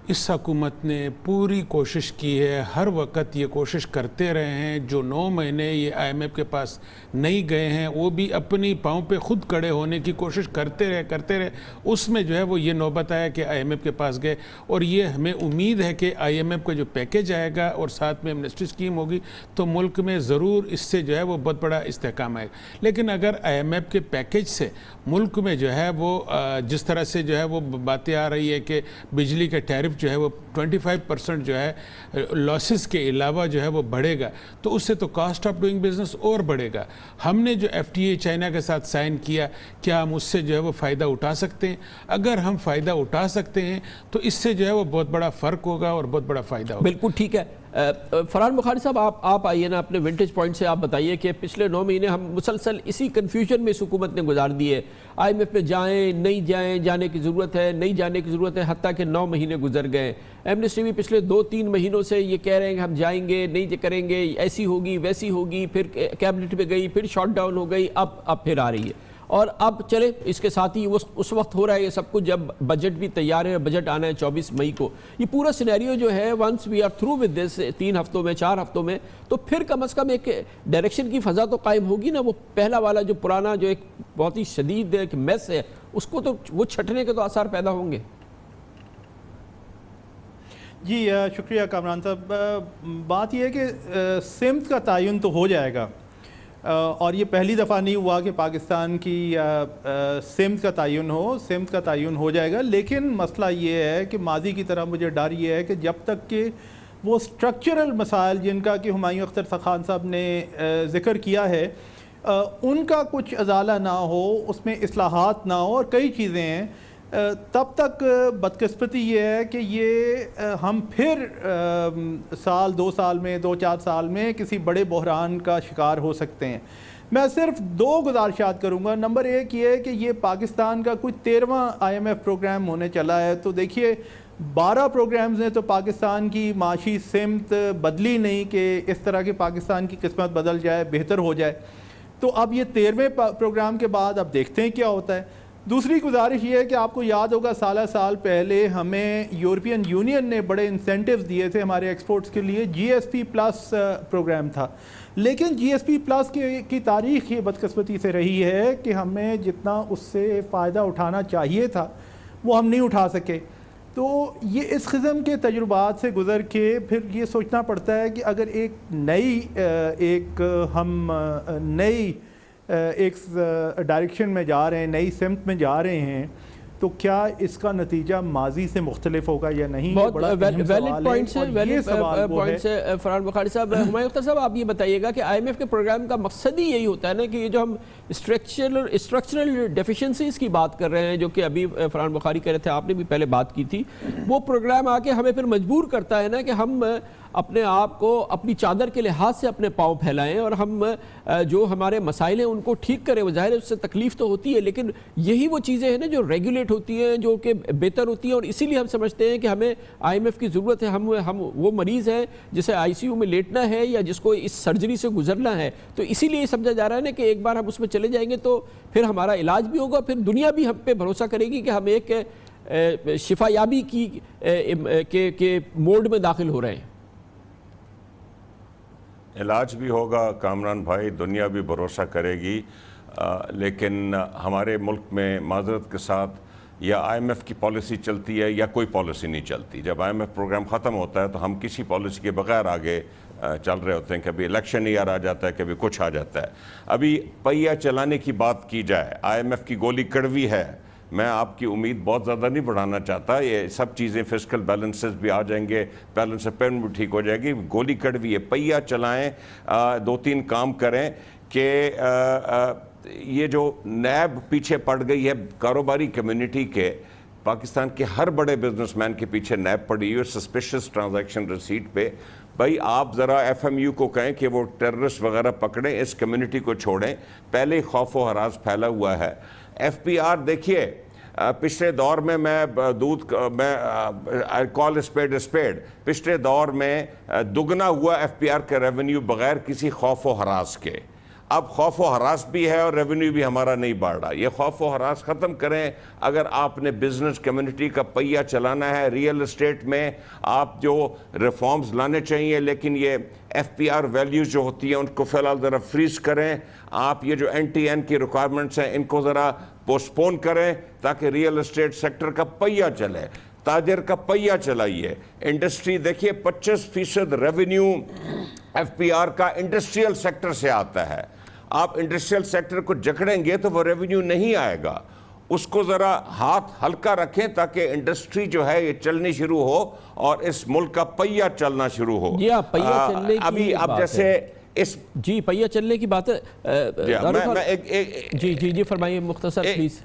Speaker 14: اس حکومت نے پوری کوشش کی ہے، ہر وقت یہ کوشش کرتے رہے ہیں. جو 9 مہینے یہ IMF کے پاس نہیں گئے ہیں، وہ بھی اپنی پاؤں پہ خود کھڑے ہونے کی کوشش کرتے رہے. اس میں جو ہے وہ یہ نوبت آیا کہ IMF کے پاس گئے، اور یہ ہمیں امید ہے کہ IMF کا جو پیکیج آئے گا اور ساتھ میں ایمنسٹی اسکیم ہوگی تو ملک میں ضرور اس سے جو ہے وہ بہت بڑا استحکام آئے گا. لیکن اگر IMF کے پیکیج سے ملک میں جو ہے وہ جس طرح سے جو ہے وہ باتیں آ رہی ہے کہ بجلی کے ٹیرف جو ہے وہ 25% جو ہے لاسز کے علاوہ جو ہے وہ بڑھے گا، تو اس سے تو کاسٹ آف ڈوئنگ بزنس اور بڑھے گا. ہم نے جو FTA چائنا کے ساتھ سائن کیا، کیا ہم اس سے جو ہے وہ فائدہ اٹھا سکتے ہیں؟ اگر ہم فائدہ اٹھا سکتے ہیں تو اس سے جو ہے وہ بہت بڑا فرق ہوگا اور بہت بڑا فائدہ ہوگا.
Speaker 3: بالکل ٹھیک ہے. فرحان بخاری صاحب، آپ آئیے نا، اپنے ونٹیج پوائنٹ سے آپ بتائیے کہ پچھلے 9 مہینے ہم مسلسل اسی کنفیوژن میں اس حکومت نے گزار دی ہے. IMF میں جائیں نہیں جائیں، جانے کی ضرورت ہے نہیں جانے کی ضرورت ہے، حتیٰ کہ 9 مہینے گزر گئے. ایمنسٹی بھی پچھلے 2-3 مہینوں سے یہ کہہ رہے ہیں کہ ہم جائیں گے نہیں کریں گے، ایسی ہوگی ویسی ہوگی، پھر کیبنٹ پہ گئی، پھر شاٹ ڈاؤن ہو گئی، اب پھر آ رہی ہے. اور اب چلے اس کے ساتھ ہی اس وقت ہو رہا ہے یہ سب کچھ جب بجٹ بھی تیار ہے, بجٹ آنا ہے 24 مئی کو. یہ پورا سینیریو جو ہے once we are through with this 3 ہفتوں میں 4 ہفتوں میں, تو پھر کم از کم ایک ڈائریکشن کی فضا تو قائم ہوگی نا. وہ پہلا والا جو پرانا جو ایک بہت ہی شدید ایک میس ہے اس کو تو وہ چھٹنے کے تو آثار پیدا ہوں گے.
Speaker 15: جی شکریہ کامران صاحب. بات یہ ہے کہ سمت کا تعین تو ہو جائے گا, اور یہ پہلی دفعہ نہیں ہوا کہ پاکستان کی سمت کا تعین ہو. سمت کا تعین ہو جائے گا, لیکن مسئلہ یہ ہے کہ ماضی کی طرح مجھے ڈر یہ ہے کہ جب تک کہ وہ سٹرکچرل مسائل جن کا کہ ہمایوں اختر خان صاحب نے ذکر کیا ہے ان کا کچھ ازالہ نہ ہو, اس میں اصلاحات نہ ہو, اور کئی چیزیں ہیں, تب تک بدقسمتی یہ ہے کہ یہ ہم پھر سال 2 سال میں 2-4 سال میں کسی بڑے بحران کا شکار ہو سکتے ہیں. میں صرف 2 گزارشات کروں گا. نمبر 1 یہ ہے کہ یہ پاکستان کا کوئی 13واں IMF پروگرام ہونے چلا ہے, تو دیکھیے 12 پروگرامز ہیں تو پاکستان کی معاشی سمت بدلی نہیں کہ اس طرح کے پاکستان کی قسمت بدل جائے, بہتر ہو جائے. تو اب یہ 13ویں پروگرام کے بعد اب دیکھتے ہیں کیا ہوتا ہے. دوسری گزارش یہ ہے کہ آپ کو یاد ہوگا سال پہلے ہمیں یورپین یونین نے بڑے انسینٹیوز دیے تھے ہمارے ایکسپورٹس کے لیے. GSP پلس پروگرام تھا, لیکن GSP پلس کی تاریخ یہ بدقسمتی سے رہی ہے کہ ہمیں جتنا اس سے فائدہ اٹھانا چاہیے تھا وہ ہم نہیں اٹھا سکے. تو یہ اس قسم کے تجربات سے گزر کے پھر یہ سوچنا پڑتا ہے کہ اگر ایک ڈائریکشن میں جا رہے ہیں, نئی سمت میں جا رہے ہیں, تو کیا اس کا نتیجہ ماضی سے مختلف ہوگا یا نہیں.
Speaker 3: بہت ویلڈ پوائنٹس ہیں فرحان بخاری صاحب. ہمایوں اختر صاحب آپ یہ بتائیے گا کہ IMF کے پروگرام کا مقصد ہی یہی ہوتا ہے نا کہ یہ جو ہم اسٹرکچرل ڈیفیشنسیز کی بات کر رہے ہیں, جو کہ ابھی فرحان بخاری کہہ رہے تھے, آپ نے بھی پہلے بات کی تھی, وہ پروگرام آ کے ہمیں پھر مجبور کرتا ہے نا کہ ہم اپنے آپ کو اپنی چادر کے لحاظ سے اپنے پاؤں پھیلائیں اور ہم جو ہمارے مسائل ہیں ان کو ٹھیک کریں. ظاہر ہے اس سے تکلیف تو ہوتی ہے, لیکن یہی وہ چیزیں ہیں نا جو ریگولیٹ ہوتی ہیں, جو کہ بہتر ہوتی ہیں, اور اسی لیے ہم سمجھتے ہیں کہ ہمیں IMF کی ضرورت ہے. ہم وہ مریض ہیں جسے ICU میں لیٹنا ہے یا جس کو اس سرجری سے گزرنا ہے, تو اسی لیے یہ سمجھا جا رہا ہے نا کہ ایک بار ہم اس میں چلے جائیں گے تو پھر ہمارا علاج بھی ہوگا, پھر دنیا بھی ہم پہ بھروسہ کرے گی کہ ہم ایک شفا یابی کے موڈ میں داخل ہو رہے ہیں.
Speaker 13: علاج بھی ہوگا کامران بھائی, دنیا بھی بھروسہ کرے گی, لیکن ہمارے ملک میں معذرت کے ساتھ یا IMF کی پالیسی چلتی ہے یا کوئی پالیسی نہیں چلتی. جب IMF پروگرام ختم ہوتا ہے تو ہم کسی پالیسی کے بغیر آگے چل رہے ہوتے ہیں. کبھی الیکشن ایئر آ جاتا ہے, کبھی کچھ آ جاتا ہے. ابھی پہیہ چلانے کی بات کی جائے, IMF کی گولی کڑوی ہے. میں آپ کی امید بہت زیادہ نہیں بڑھانا چاہتا. یہ سب چیزیں فسکل بیلنسز بھی آ جائیں گے, بیلنس آف پیمنٹ بھی ٹھیک ہو جائے گی. گولی کڑوی ہے, پہیہ چلائیں, 2-3 کام کریں کہ یہ جو نیب پیچھے پڑ گئی ہے کاروباری کمیونٹی کے, پاکستان کے ہر بڑے بزنس مین کے پیچھے نیب پڑی ہوئی سسپیشس ٹرانزیکشن ریسیٹ پہ. بھائی آپ ذرا FMU کو کہیں کہ وہ ٹیررسٹ وغیرہ پکڑیں, اس کمیونٹی کو چھوڑیں. پہلے خوف و ہراس پھیلا ہوا ہے. FPR دیکھیے, پچھلے دور میں کال اسپیڈ, پچھلے دور میں دگنا ہوا FPR کا ریونیو بغیر کسی خوف و ہراس کے. اب خوف و ہراس بھی ہے اور ریونیو بھی ہمارا نہیں بڑھ رہا. یہ خوف و ہراس ختم کریں. اگر آپ نے بزنس کمیونٹی کا پہیہ چلانا ہے, ریئل اسٹیٹ میں آپ جو ریفارمز لانے چاہیے, لیکن یہ FPR ویلیوز جو ہوتی ہیں ان کو فی الحال ذرا فریز کریں. آپ یہ جو NTN کی ریکوائرمنٹس ہیں ان کو ذرا پوسٹ پون کریں تاکہ ریئل اسٹیٹ سیکٹر کا پہیہ چلے. تاجر کا پہیہ چلائیے. انڈسٹری دیکھیے 25% ریونیو FPR کا انڈسٹریل سیکٹر سے آتا ہے. آپ انڈسٹریل سیکٹر کو جکڑیں گے تو وہ ریونیو نہیں آئے گا. اس کو ذرا ہاتھ ہلکا رکھیں تاکہ انڈسٹری جو ہے یہ چلنی شروع ہو اور اس ملک کا پہیہ چلنا شروع ہو.
Speaker 3: جی آپ پہیہ چلنے کی
Speaker 13: اب جیسے
Speaker 3: جی پہیہ چلنے کی بات ہے. جی فرمائیے مختصر پلیز.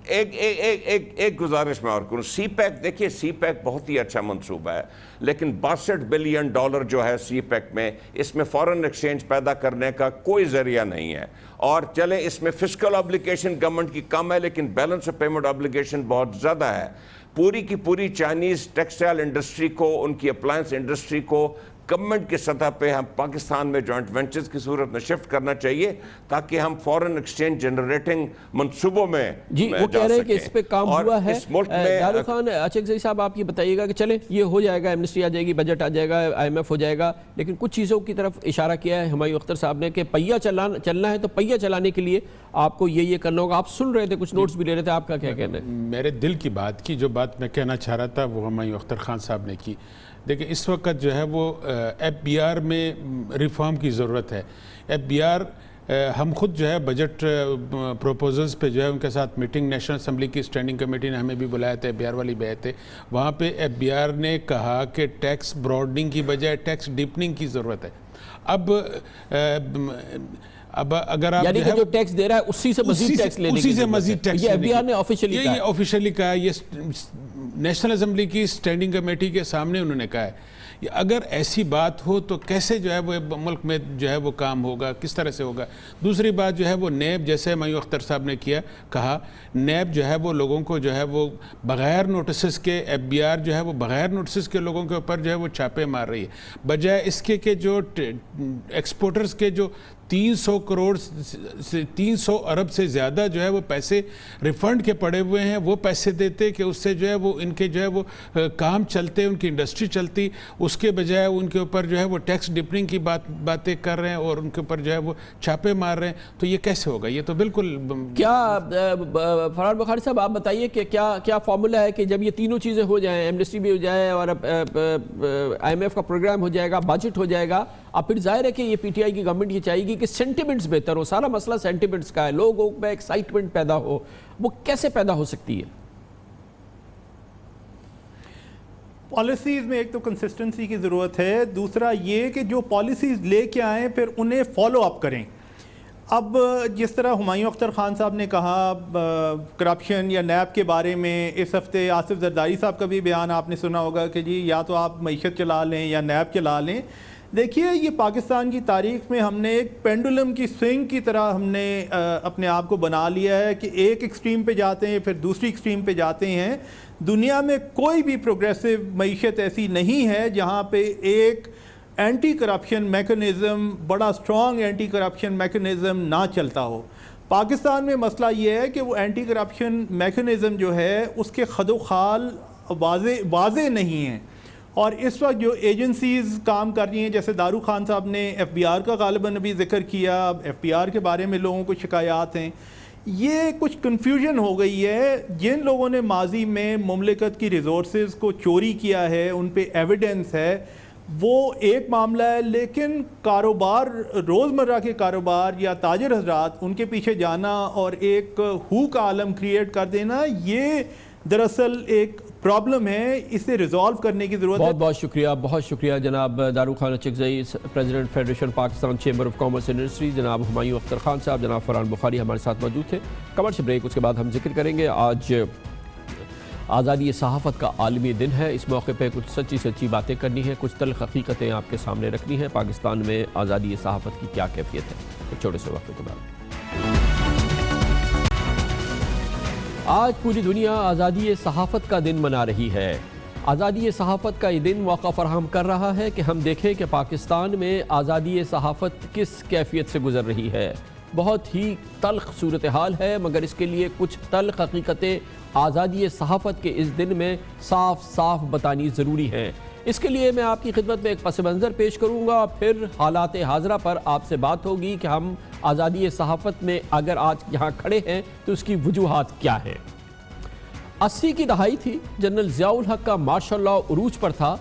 Speaker 13: ایک گزارش میں اور کروں. سی پیک دیکھیے, سی پیک بہت ہی اچھا منصوبہ ہے, لیکن $62 بلین جو ہے سی پیک میں, اس میں فورن ایکسچینج پیدا کرنے کا کوئی ذریعہ نہیں ہے. اور چلیں اس میں فسکل آبلیگیشن گورنمنٹ کی کم ہے, لیکن بیلنس آف پیمنٹ آبلیگیشن بہت زیادہ ہے. پوری کی پوری چائنیز ٹیکسٹائل انڈسٹری کو, ان کی اپلائنس انڈسٹری کو گورنمنٹ کی سطح پہ ہم پاکستان میں جوائنٹ وینچرز کی صورت میں شفٹ کرنا چاہیے تاکہ ہم فورن ایکسچینج جنریٹنگ منصوبوں میں
Speaker 3: جی وہ کہہ رہے ہیں کہ اس پہ کام ہوا ہے. دارو خان اچکزئی صاحب آپ یہ بتائیے گا کہ چلیں یہ ہو جائے گا, ایمنسٹی آ جائے گی, بجٹ آ جائے گا, IMF ہو جائے گا, لیکن کچھ چیزوں کی طرف اشارہ کیا ہے ہمایوں اختر صاحب نے کہ پہیہ چلنا ہے تو پہیہ چلانے کے لیے آپ کو یہ کرنا ہوگا. آپ سن رہے تھے, کچھ نوٹس بھی لے رہے تھے, آپ کا کیا کہنا ہے؟
Speaker 14: میرے دل کی بات کی, جو بات میں کہنا چاہ رہا تھا وہ ہمایوں اختر خان صاحب نے کی. دیکھیں اس وقت جو ہے وہ FBR میں ریفارم کی ضرورت ہے. FBR ہم خود جو ہے بجٹ پروپوزلز پہ جو ہے ان کے ساتھ میٹنگ نیشنل اسمبلی کی اسٹینڈنگ کمیٹی نے ہمیں بھی بلایا تھا, FBR والی بیعت ہے, وہاں پہ FBR نے کہا کہ ٹیکس براڈنگ کی بجائے ٹیکس ڈیپننگ کی ضرورت ہے. اب اگر آپ
Speaker 3: یعنی کہ جو ٹیکس دے رہا ہے اسی سے مزید ٹیکس لینے کی ضرورت ہے, یہ FBR نے
Speaker 14: آفیشلی کہا, یہ نیشنل اسمبلی کی اسٹینڈنگ کمیٹی کے سامنے انہوں نے کہا ہے. اگر ایسی بات ہو تو کیسے جو ہے وہ ملک میں جو ہے وہ کام ہوگا, کس طرح سے ہوگا؟ دوسری بات جو ہے وہ نیب, جیسے ہمایوں اختر صاحب نے کہا نیب جو ہے وہ لوگوں کو جو ہے وہ بغیر نوٹسز کے, FBR جو ہے وہ بغیر نوٹسز کے لوگوں کے اوپر جو ہے وہ چھاپے مار رہی ہے, بجائے اس کے کہ جو ایکسپورٹرز کے جو 300 ارب سے زیادہ جو ہے وہ پیسے ریفنڈ کے پڑے ہوئے ہیں, وہ پیسے دیتے کہ اس سے جو ہے وہ ان کے جو ہے وہ کام چلتے, ان کی انڈسٹری چلتی, اس کے بجائے ان کے اوپر جو ہے وہ ٹیکس ڈپننگ کی باتیں کر رہے ہیں اور ان کے اوپر جو ہے وہ چھاپے مار رہے ہیں. تو یہ کیسے ہوگا؟ یہ تو بالکل
Speaker 3: کیا فرحان بخاری صاحب آپ بتائیے کہ کیا فارمولا ہے کہ جب یہ تینوں چیزیں ہو جائیں, ایمنسٹی بھی ہو جائے اور IMF کا پروگرام ہو جائے گا, بجٹ ہو جائے گا, اب پھر ظاہر ہے کہ یہ PTI کی گورنمنٹ یہ چاہیے گی کہ سینٹیمنٹس بہتر ہو, سارا مسئلہ سینٹیمنٹس کا ہے, لوگوں میں ایکسائٹمنٹ پیدا ہو. وہ کیسے پیدا ہو سکتی ہے؟
Speaker 15: پالیسیز میں ایک تو کنسسٹنسی کی ضرورت ہے, دوسرا یہ کہ جو پالیسیز لے کے آئیں پھر انہیں فالو اپ کریں. اب جس طرح ہمایوں اختر خان صاحب نے کہا کرپشن یا نیب کے بارے میں, اس ہفتے آصف زرداری صاحب کا بھی بیان آپ نے سنا ہوگا کہ جی یا تو آپ معیشت چلا لیں یا نیب چلا لیں. دیکھیے یہ پاکستان کی تاریخ میں ہم نے ایک پینڈولم کی سوئنگ کی طرح ہم نے اپنے آپ کو بنا لیا ہے کہ ایک ایکسٹریم پہ جاتے ہیں پھر دوسری ایکسٹریم پہ جاتے ہیں. دنیا میں کوئی بھی پروگریسو معیشت ایسی نہیں ہے جہاں پہ ایک اینٹی کرپشن میکنزم, بڑا سٹرونگ اینٹی کرپشن میکنزم نہ چلتا ہو. پاکستان میں مسئلہ یہ ہے کہ وہ اینٹی کرپشن میکنزم جو ہے اس کے خد و خال واضح نہیں ہیں, اور اس وقت جو ایجنسیز کام کر رہی ہیں, جیسے دارو خان صاحب نے FBR کا غالباً ابھی ذکر کیا, FBR کے بارے میں لوگوں کو شکایات ہیں, یہ کچھ کنفیوژن ہو گئی ہے. جن لوگوں نے ماضی میں مملکت کی ریسورسز کو چوری کیا ہے ان پہ ایویڈنس ہے, وہ ایک معاملہ ہے, لیکن کاروبار, روزمرہ کے کاروبار یا تاجر حضرات ان کے پیچھے جانا اور ایک ہو کا عالم کریٹ کر دینا, یہ دراصل ایک پرابلم ہے, اسے ریزالو کرنے کی ضرورت ہے.
Speaker 3: بہت شکریہ جناب دارو Khan Achakzai, president federation Pakistan chamber of commerce and industry, جناب ہمایوں اختر خان صاحب, جناب فرحان بخاری ہمارے ساتھ موجود تھے. کمرشل بریک, اس کے بعد ہم ذکر کریں گے. آج آزادی صحافت کا عالمی دن ہے, اس موقع پہ کچھ سچی باتیں کرنی ہیں, کچھ تلخ حقیقتیں آپ کے سامنے رکھنی ہیں. پاکستان میں آزادی صحافت کی کیا کیفیت ہے, ایک چھوٹے سے وقفے کے بعد. آج پوری دنیا آزادی صحافت کا دن منا رہی ہے. آزادی صحافت کا یہ دن موقع فراہم کر رہا ہے کہ ہم دیکھیں کہ پاکستان میں آزادی صحافت کس کیفیت سے گزر رہی ہے. بہت ہی تلخ صورتحال ہے, مگر اس کے لیے کچھ تلخ حقیقتیں آزادی صحافت کے اس دن میں صاف بتانی ضروری ہیں. اس کے لیے میں آپ کی خدمت میں ایک پس منظر پیش کروں گا, پھر حالات حاضرہ پر آپ سے بات ہوگی کہ ہم آزادی صحافت میں اگر آج یہاں کھڑے ہیں تو اس کی وجوہات کیا ہیں. 80 کی دہائی تھی, جنرل ضیاء الحق کا مارشل لاء عروج پر تھا.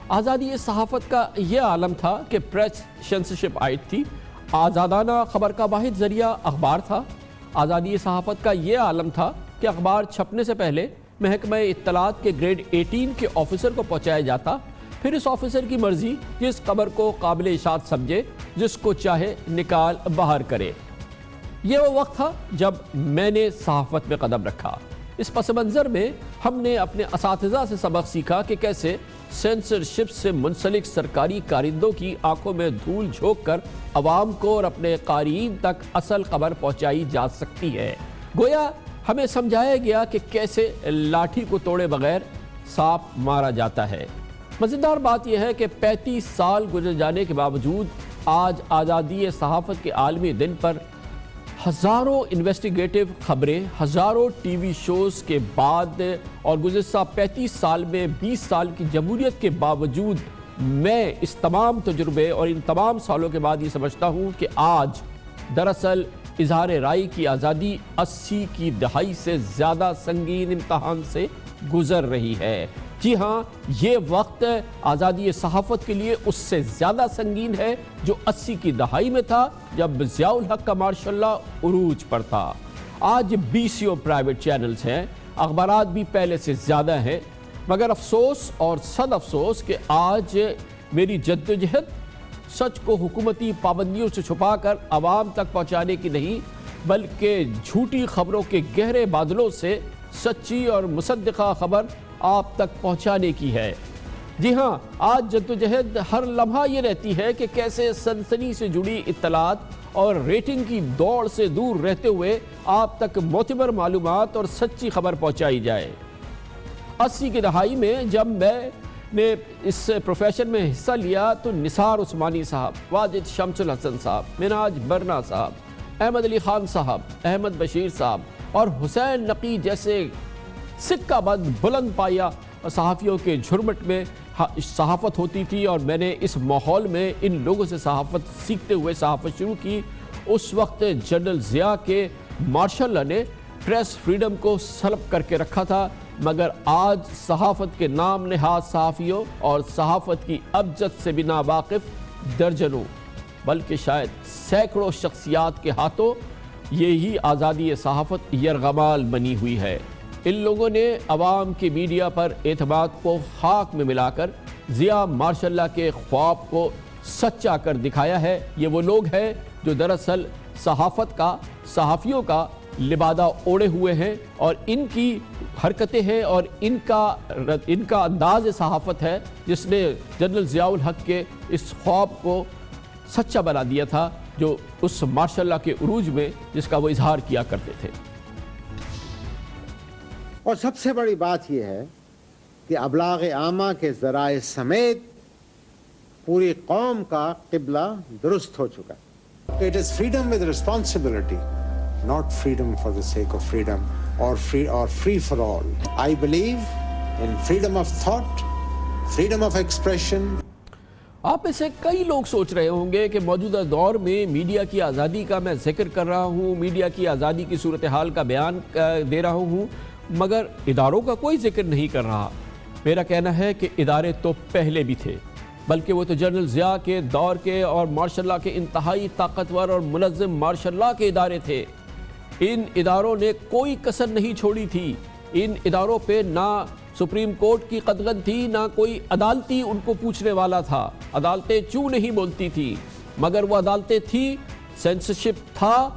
Speaker 3: آزادی صحافت کا یہ عالم تھا کہ پریس سینسرشپ عائد تھی, آزادانہ خبر کا واحد ذریعہ اخبار تھا. آزادی صحافت کا یہ عالم تھا کہ اخبار چھپنے سے پہلے محکمہ اطلاعات کے گریڈ 18 کے آفیسر کو پہنچایا جاتا, پھر اس آفیسر کی مرضی جس خبر کو قابل اشاعت سمجھے, جس کو چاہے نکال باہر کرے. یہ وہ وقت تھا جب میں نے صحافت میں قدم رکھا. اس پس منظر میں ہم نے اپنے اساتذہ سے سبق سیکھا کہ کیسے سینسرشپ سے منسلک سرکاری کارندوں کی آنکھوں میں دھول جھونک کر عوام کو اور اپنے قارئین تک اصل خبر پہنچائی جا سکتی ہے. گویا ہمیں سمجھایا گیا کہ کیسے لاٹھی کو توڑے بغیر سانپ مارا جاتا ہے. مزیدار بات یہ ہے کہ 35 سال گزر جانے کے باوجود آج آزادی صحافت کے عالمی دن پر ہزاروں انویسٹیگیٹو خبریں، ہزاروں ٹی وی شوز کے بعد اور گزشتہ 35 سال میں 20 سال کی جمہوریت کے باوجود میں اس تمام تجربے اور ان تمام سالوں کے بعد یہ سمجھتا ہوں کہ آج دراصل اظہار رائے کی آزادی 80 کی دہائی سے زیادہ سنگین امتحان سے گزر رہی ہے۔ جی ہاں، یہ وقت آزادی صحافت کے لیے اس سے زیادہ سنگین ہے جو 80 کی دہائی میں تھا جب ضیاء الحق کا ماشاء اللہ عروج پر تھا۔ آج 20 پرائیویٹ چینلز ہیں، اخبارات بھی پہلے سے زیادہ ہیں، مگر افسوس اور صد افسوس کہ آج میری جدوجہد سچ کو حکومتی پابندیوں سے چھپا کر عوام تک پہنچانے کی نہیں بلکہ جھوٹی خبروں کے گہرے بادلوں سے سچی اور مصدقہ خبر آپ تک پہنچانے کی ہے۔ جی ہاں، آج جدوجہد ہر لمحہ یہ رہتی ہے کہ کیسے سنسنی سے جڑی اطلاعات اور ریٹنگ کی دوڑ سے دور رہتے ہوئے آپ تک معتبر معلومات اور سچی خبر پہنچائی جائے۔ 80 کی دہائی میں جب میں نے اس پروفیشن میں حصہ لیا تو نثار عثمانی صاحب، واجد شمس الحسن صاحب، مناج برنا صاحب، احمد علی خان صاحب، احمد بشیر صاحب اور حسین نقی جیسے سکہ بند بلند پایا صحافیوں کے جھرمٹ میں صحافت ہوتی تھی، اور میں نے اس ماحول میں ان لوگوں سے صحافت سیکھتے ہوئے صحافت شروع کی۔ اس وقت جنرل ضیاء کے مارشل لا نے پریس فریڈم کو سلب کر کے رکھا تھا، مگر آج صحافت کے نام نہاد صحافیوں اور صحافت کی ابجد سے بھی ناواقف درجنوں بلکہ شاید سینکڑوں شخصیات کے ہاتھوں یہی آزادی صحافت یرغمال بنی ہوئی ہے۔ ان لوگوں نے عوام کے میڈیا پر اعتماد کو خاک میں ملا کر ضیاء ماشاء اللہ کے خواب کو سچا کر دکھایا ہے۔ یہ وہ لوگ ہیں جو دراصل صحافت کا، صحافیوں کا لبادہ اوڑے ہوئے ہیں، اور ان کی حرکتیں ہیں اور ان کا انداز صحافت ہے جس نے جنرل ضیاء الحق کے اس خواب کو سچا بنا دیا تھا جو اس ماشاء اللہ کے عروج میں جس کا وہ اظہار کیا کرتے تھے۔
Speaker 16: اور سب سے بڑی بات یہ ہے کہ ابلاغ عامہ کے ذرائع سمیت پوری قوم کا قبلہ درست ہو چکا۔ It is freedom with responsibility, not freedom for the sake of freedom or free for all. I believe in freedom of thought, freedom of expression.
Speaker 3: آپ میں سے کئی لوگ سوچ رہے ہوں گے کہ موجودہ دور میں میڈیا کی آزادی کا میں ذکر کر رہا ہوں، میڈیا کی آزادی کی صورتحال کا بیان دے رہا ہوں، مگر اداروں کا کوئی ذکر نہیں کر رہا۔ میرا کہنا ہے کہ ادارے تو پہلے بھی تھے، بلکہ وہ تو جنرل ضیاء کے دور کے اور مارشل لا کے انتہائی طاقتور اور منظم مارشل لا کے ادارے تھے۔ ان اداروں نے کوئی کسر نہیں چھوڑی تھی۔ ان اداروں پہ نہ سپریم کورٹ کی قدغن تھی، نہ کوئی عدالتی ان کو پوچھنے والا تھا۔ عدالتیں چوں نہیں بولتی تھی، مگر وہ عدالتیں تھی، سینسرشپ تھا،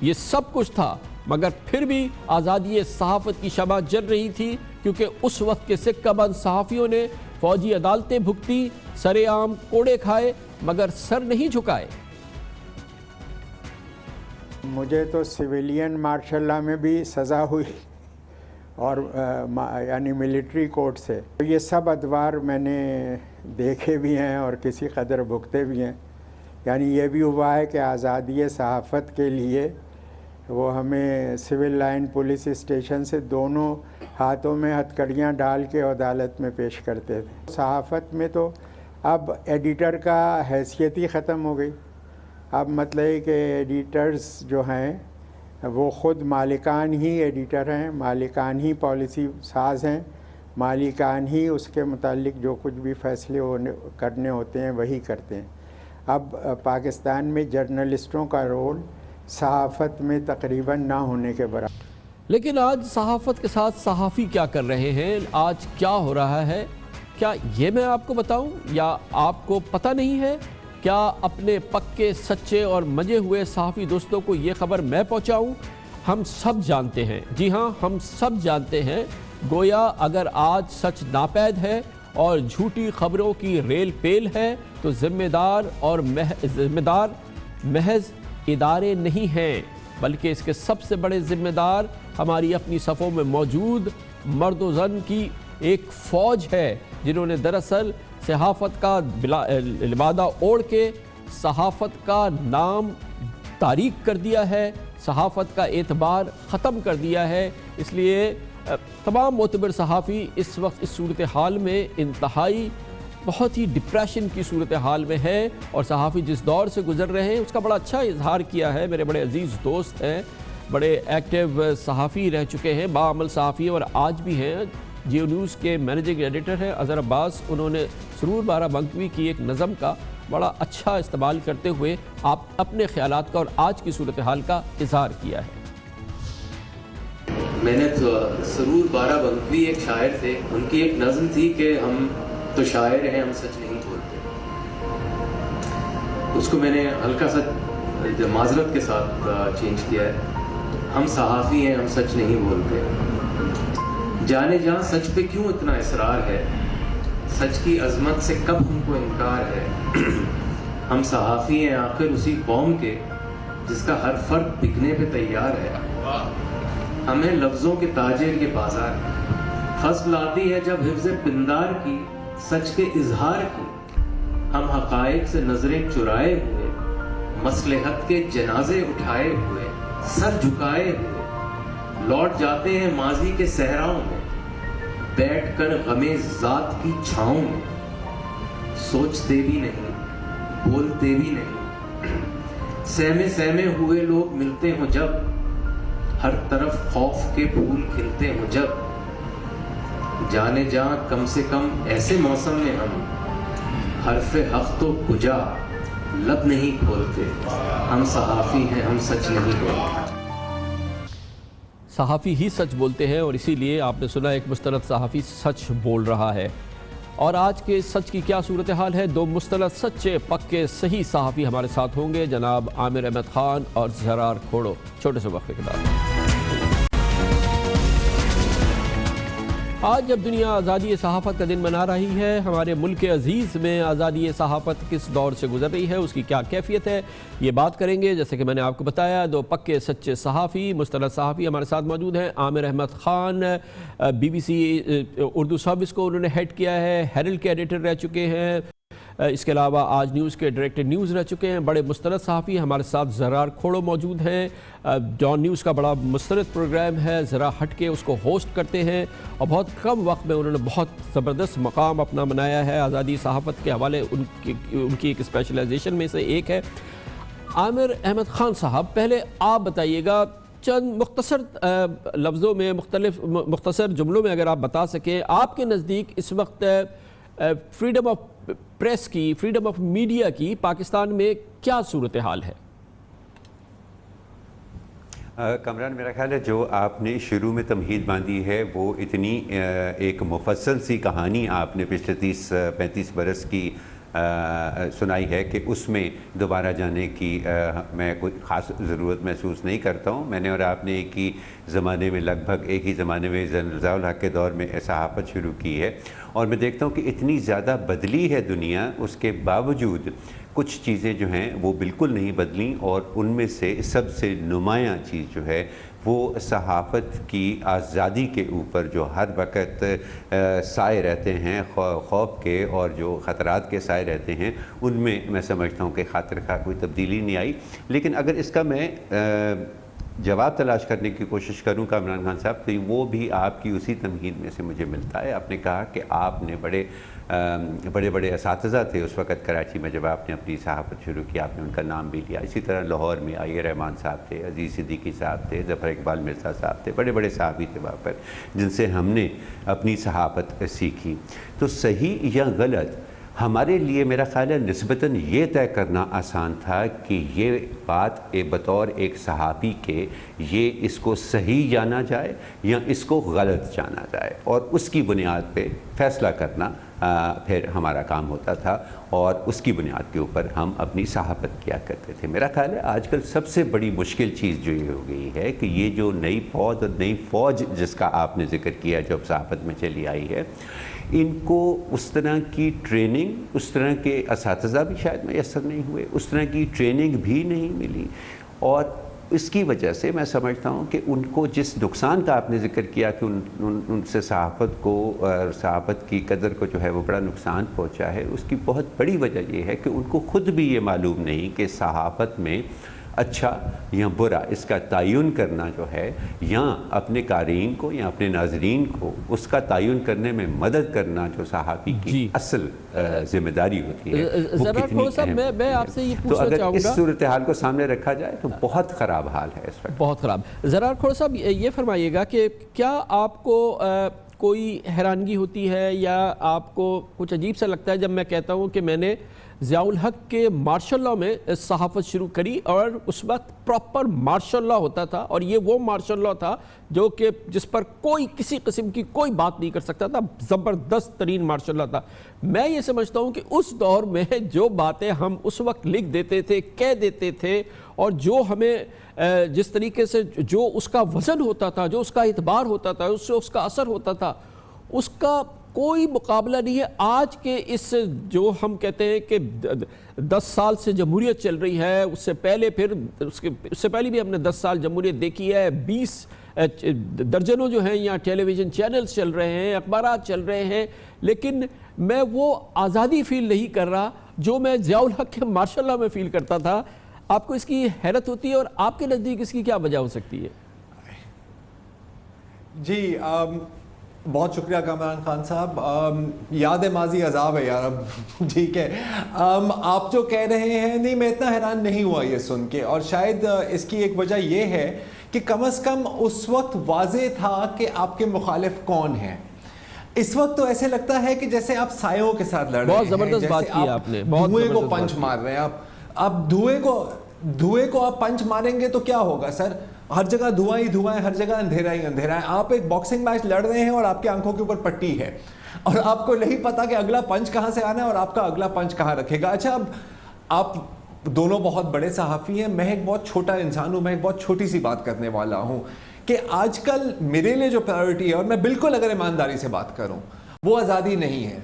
Speaker 3: یہ سب کچھ تھا، مگر پھر بھی آزادی صحافت کی شمع جل رہی تھی، کیونکہ اس وقت کے سکہ بند صحافیوں نے فوجی عدالتیں بھگتی، سر عام کوڑے کھائے، مگر سر نہیں جھکائے۔
Speaker 17: مجھے تو سویلین مارشل لا میں بھی سزا ہوئی اور یعنی ملٹری کورٹ سے، یہ سب ادوار میں نے دیکھے بھی ہیں اور کسی قدر بھگتے بھی ہیں۔ یعنی یہ بھی ہوا ہے کہ آزادی صحافت کے لیے وہ ہمیں سول لائن پولیس اسٹیشن سے دونوں ہاتھوں میں ہتھکڑیاں ڈال کے عدالت میں پیش کرتے تھے۔ صحافت میں تو اب ایڈیٹر کا حیثیت ہی ختم ہو گئی۔ اب مطلب ہے کہ ایڈیٹرز جو ہیں وہ خود مالکان ہی ایڈیٹر ہیں، مالکان ہی پالیسی ساز ہیں، مالکان ہی اس کے متعلق جو کچھ بھی فیصلے کرنے ہوتے ہیں وہی کرتے ہیں۔ اب پاکستان میں جرنلسٹوں کا رول صحافت میں تقریباً نہ ہونے کے برابر۔
Speaker 3: لیکن آج صحافت کے ساتھ صحافی کیا کر رہے ہیں، آج کیا ہو رہا ہے، کیا یہ میں آپ کو بتاؤں یا آپ کو پتہ نہیں ہے؟ کیا اپنے پکے سچے اور مجے ہوئے صحافی دوستوں کو یہ خبر میں پہنچاؤں؟ ہم سب جانتے ہیں، جی ہاں ہم سب جانتے ہیں، گویا اگر آج سچ ناپید ہے اور جھوٹی خبروں کی ریل پیل ہے تو ذمہ دار محض ادارے نہیں ہیں، بلکہ اس کے سب سے بڑے ذمہ دار ہماری اپنی صفوں میں موجود مرد و زن کی ایک فوج ہے جنہوں نے دراصل صحافت کا لبادہ اوڑھ کے صحافت کا نام تاریک کر دیا ہے، صحافت کا اعتبار ختم کر دیا ہے۔ اس لیے تمام معتبر صحافی اس وقت اس صورتحال میں انتہائی بہت ہی ڈپریشن کی صورتحال میں ہے، اور صحافی جس دور سے گزر رہے ہیں اس کا بڑا اچھا اظہار کیا ہے۔ میرے بڑے عزیز دوست ہیں، بڑے ایکٹیو صحافی رہ چکے ہیں، باعمل صحافی اور آج بھی ہیں، جیو نیوز کے مینیجنگ ایڈیٹر ہیں اظہر عباس۔ انہوں نے سرور بارہ بنکوی کی ایک نظم کا بڑا اچھا استعمال کرتے ہوئے آپ اپنے خیالات کا اور آج کی صورتحال کا اظہار کیا ہے۔
Speaker 18: میں نے تو سرور بارہ بنکوی ایک شاعر تھے، ان کی ایک نظم تھی کہ ہم تو شاعر ہیں، ہم سچ نہیں بولتے۔ اس کو میں نے ہلکا سا معذرت کے ساتھ چینج کیا ہے، ہم صحافی ہیں، ہم سچ نہیں بولتے۔ جانے جہاں سچ پہ کیوں اتنا اصرار ہے، سچ کی عظمت سے کب ہم کو انکار ہے۔ ہم صحافی ہیں آخر اسی قوم کے جس کا ہر فرد بکنے پہ تیار ہے۔ ہمیں لفظوں کے تاجر یہ بازار فصل آتی ہے جب حفظ پندار کی، سچ کے اظہار کی۔ ہم حقائق سے نظریں چرائے ہوئے، مصلحت کے جنازے اٹھائے ہوئے، سر جھکائے ہوئے لوٹ جاتے ہیں ماضی کے صحراؤں میں، بیٹھ کر غم ذات کی چھاؤں میں۔ سوچتے بھی نہیں، بولتے بھی نہیں، سہمے سہمے ہوئے لوگ ملتے ہوں جب، ہر طرف خوف کے پھول کھلتے ہوں جب۔ جانے جہاں کم سے کم ایسے موسم میں ہم حرف حق تو کجا لب نہیں کھولتے۔ ہم صحافی ہیں، ہم سچ نہیں بولتے۔
Speaker 3: صحافی ہی سچ بولتے ہیں، اور اسی لیے آپ نے سنا ایک مستند صحافی سچ بول رہا ہے۔ اور آج کے سچ کی کیا صورتحال ہے؟ دو مستند سچے پکے صحیح صحافی ہمارے ساتھ ہوں گے، جناب عامر احمد خان اور زرار کھوڑو۔ چھوٹے سے وقفے کے بعد آج جب دنیا آزادی صحافت کا دن منا رہی ہے، ہمارے ملک عزیز میں آزادی صحافت کس دور سے گزر رہی ہے، اس کی کیا کیفیت ہے، یہ بات کریں گے۔ جیسے کہ میں نے آپ کو بتایا، دو پکے سچے صحافی مستند صحافی ہمارے ساتھ موجود ہیں۔ عامر احمد خان BBC اردو سروس کو انہوں نے ہیڈ کیا ہے، ہیرلڈ کے ایڈیٹر رہ چکے ہیں، اس کے علاوہ آج نیوز کے ڈائریکٹر نیوز رہ چکے ہیں، بڑے مستند صحافی۔ ہمارے ساتھ زرار کھوڑو موجود ہیں، ڈان نیوز کا بڑا مستند پروگرام ہے، ذرا ہٹ کے اس کو ہوسٹ کرتے ہیں، اور بہت کم وقت میں انہوں نے بہت زبردست مقام اپنا بنایا ہے آزادی صحافت کے حوالے، ان کی ایک اسپیشلائزیشن میں سے ایک ہے۔ عامر احمد خان صاحب، پہلے آپ بتائیے گا چند مختصر لفظوں میں، مختصر جملوں میں اگر آپ بتا سکیں، آپ کے نزدیک اس وقت فریڈم آف پریس کی، فریڈم آف میڈیا کی پاکستان میں کیا صورتحال ہے؟
Speaker 19: کامران، میرا خیال ہے جو آپ نے شروع میں تمہید باندھی ہے وہ اتنی ایک مفصل سی کہانی آپ نے پچھلے 30-35 برس کی سنائی ہے کہ اس میں دوبارہ جانے کی میں کوئی خاص ضرورت محسوس نہیں کرتا ہوں۔ میں نے اور آپ نے ایک ہی زمانے میں، لگ بھگ ایک ہی زمانے میں رضاء الحق کے دور میں صحافت شروع کی ہے، اور میں دیکھتا ہوں کہ اتنی زیادہ بدلی ہے دنیا، اس کے باوجود کچھ چیزیں جو ہیں وہ بالکل نہیں بدلیں، اور ان میں سے سب سے نمایاں چیز جو ہے وہ صحافت کی آزادی کے اوپر جو ہر وقت سائے رہتے ہیں، خوف کے اور جو خطرات کے سائے رہتے ہیں، ان میں سمجھتا ہوں کہ خاطر خواہ کوئی تبدیلی نہیں آئی۔ لیکن اگر اس کا میں جواب تلاش کرنے کی کوشش کروں کامران خان صاحب، تو وہ بھی آپ کی اسی تمہید میں سے مجھے ملتا ہے۔ آپ نے کہا کہ آپ نے بڑے اساتذہ تھے اس وقت کراچی میں جب آپ نے اپنی صحافت شروع کی، آپ نے ان کا نام بھی لیا۔ اسی طرح لاہور میں آئی رحمان صاحب تھے، عزیز صدیقی صاحب تھے، ظفر اقبال مرزا صاحب تھے، بڑے صحافی تھے وہاں پر جن سے ہم نے اپنی صحافت سیکھی۔ تو صحیح یا غلط ہمارے لیے میرا خیال ہے نسبتاً یہ طے کرنا آسان تھا کہ یہ بات بطور ایک صحافی کے یہ اس کو صحیح جانا جائے یا اس کو غلط جانا جائے، اور اس کی بنیاد پہ فیصلہ کرنا پھر ہمارا کام ہوتا تھا، اور اس کی بنیاد کے اوپر ہم اپنی صحافت کیا کرتے تھے۔ میرا خیال ہے آج کل سب سے بڑی مشکل چیز جو یہ ہو گئی ہے کہ یہ جو نئی فوج جس کا آپ نے ذکر کیا جو صحافت میں چلی آئی ہے، ان کو اس طرح کی ٹریننگ، اس طرح کے اساتذہ بھی شاید میسر نہیں ہوئے، اس طرح کی ٹریننگ بھی نہیں ملی، اور اس کی وجہ سے میں سمجھتا ہوں کہ ان کو جس نقصان کا آپ نے ذکر کیا کہ ان سے صحافت کو صحافت کی قدر کو جو ہے وہ بڑا نقصان پہنچا ہے، اس کی بہت بڑی وجہ یہ ہے کہ ان کو خود بھی یہ معلوم نہیں کہ صحافت میں اچھا یا برا اس کا تعین کرنا جو ہے، یا اپنے قارئین کو یا اپنے ناظرین کو اس کا تعین کرنے میں مدد کرنا جو صحافی کی اصل ذمہ داری ہوتی ہے، وہ کتنی اہم ہے۔
Speaker 3: میں آپ سے یہ
Speaker 19: تو
Speaker 3: پوچھنا
Speaker 19: اگر
Speaker 3: چاہوں
Speaker 19: اس
Speaker 3: گا،
Speaker 19: صورتحال کو سامنے رکھا جائے تو بہت خراب حال ہے اس وقت،
Speaker 3: بہت خراب۔ زرار کھوڑا صاحب یہ فرمائیے گا کہ کیا آپ کو کوئی حیرانگی ہوتی ہے یا آپ کو کچھ عجیب سا لگتا ہے جب میں کہتا ہوں کہ میں نے ضیاء الحق کے مارشل لاء میں صحافت شروع کری، اور اس وقت پراپر مارشل لاء ہوتا تھا، اور یہ وہ مارشل لاء تھا جو کہ جس پر کوئی کسی قسم کی کوئی بات نہیں کر سکتا تھا، زبردست ترین مارشل لاء تھا۔ میں یہ سمجھتا ہوں کہ اس دور میں جو باتیں ہم اس وقت لکھ دیتے تھے، کہہ دیتے تھے، اور جو ہمیں جس طریقے سے جو اس کا وزن ہوتا تھا، جو اس کا اعتبار ہوتا تھا، اس سے اس کا اثر ہوتا تھا، اس کا کوئی مقابلہ نہیں ہے آج کے اس جو ہم کہتے ہیں کہ 10 سال سے جمہوریت چل رہی ہے، اس سے پہلے پھر اس سے پہلے بھی ہم نے 10 سال جمہوریت دیکھی ہے، 20 درجنوں جو ہیں یہاں ٹیلی ویژن چینلز چل رہے ہیں، اخبارات چل رہے ہیں، لیکن میں وہ آزادی فیل نہیں کر رہا جو میں ضیاء الحق کے مارشل لاء میں فیل کرتا تھا۔ آپ کو اس کی حیرت ہوتی ہے، اور آپ کے نزدیک اس کی کیا وجہ ہو سکتی ہے؟
Speaker 20: جی بہت شکریہ کامران خان صاحب۔ یاد ماضی عذاب ہے یار، اب ٹھیک ہے۔ آپ جو کہہ رہے ہیں، نہیں میں اتنا حیران نہیں ہوا یہ سن کے، اور شاید اس کی ایک وجہ یہ ہے کہ کم از کم اس وقت واضح تھا کہ آپ کے مخالف کون ہیں۔ اس وقت تو ایسے لگتا ہے کہ جیسے آپ سایوں کے ساتھ لڑ رہے ہیں،
Speaker 3: بہت زبردست بات کی آپ نے،
Speaker 20: دھوئیں کو پنچ مار رہے ہیں آپ دھوئیں کو آپ پنچ ماریں گے تو کیا ہوگا سر؟ ہر جگہ دھواں ہی دھواں ہے، ہر جگہ اندھیرا ہی اندھیرا ہے۔ آپ ایک باکسنگ میچ لڑ رہے ہیں اور آپ کے آنکھوں کے اوپر پٹی ہے، اور آپ کو نہیں پتا کہ اگلا پنچ کہاں سے آنا ہے اور آپ کا اگلا پنچ کہاں رکھے گا۔ اچھا، اب آپ دونوں بہت بڑے صحافی ہیں، میں ایک بہت چھوٹا انسان ہوں، میں ایک بہت چھوٹی سی بات کرنے والا ہوں کہ آج کل میرے لیے جو پرائیورٹی ہے، اور میں بالکل اگر ایمانداری سے بات کروں، وہ آزادی نہیں ہے،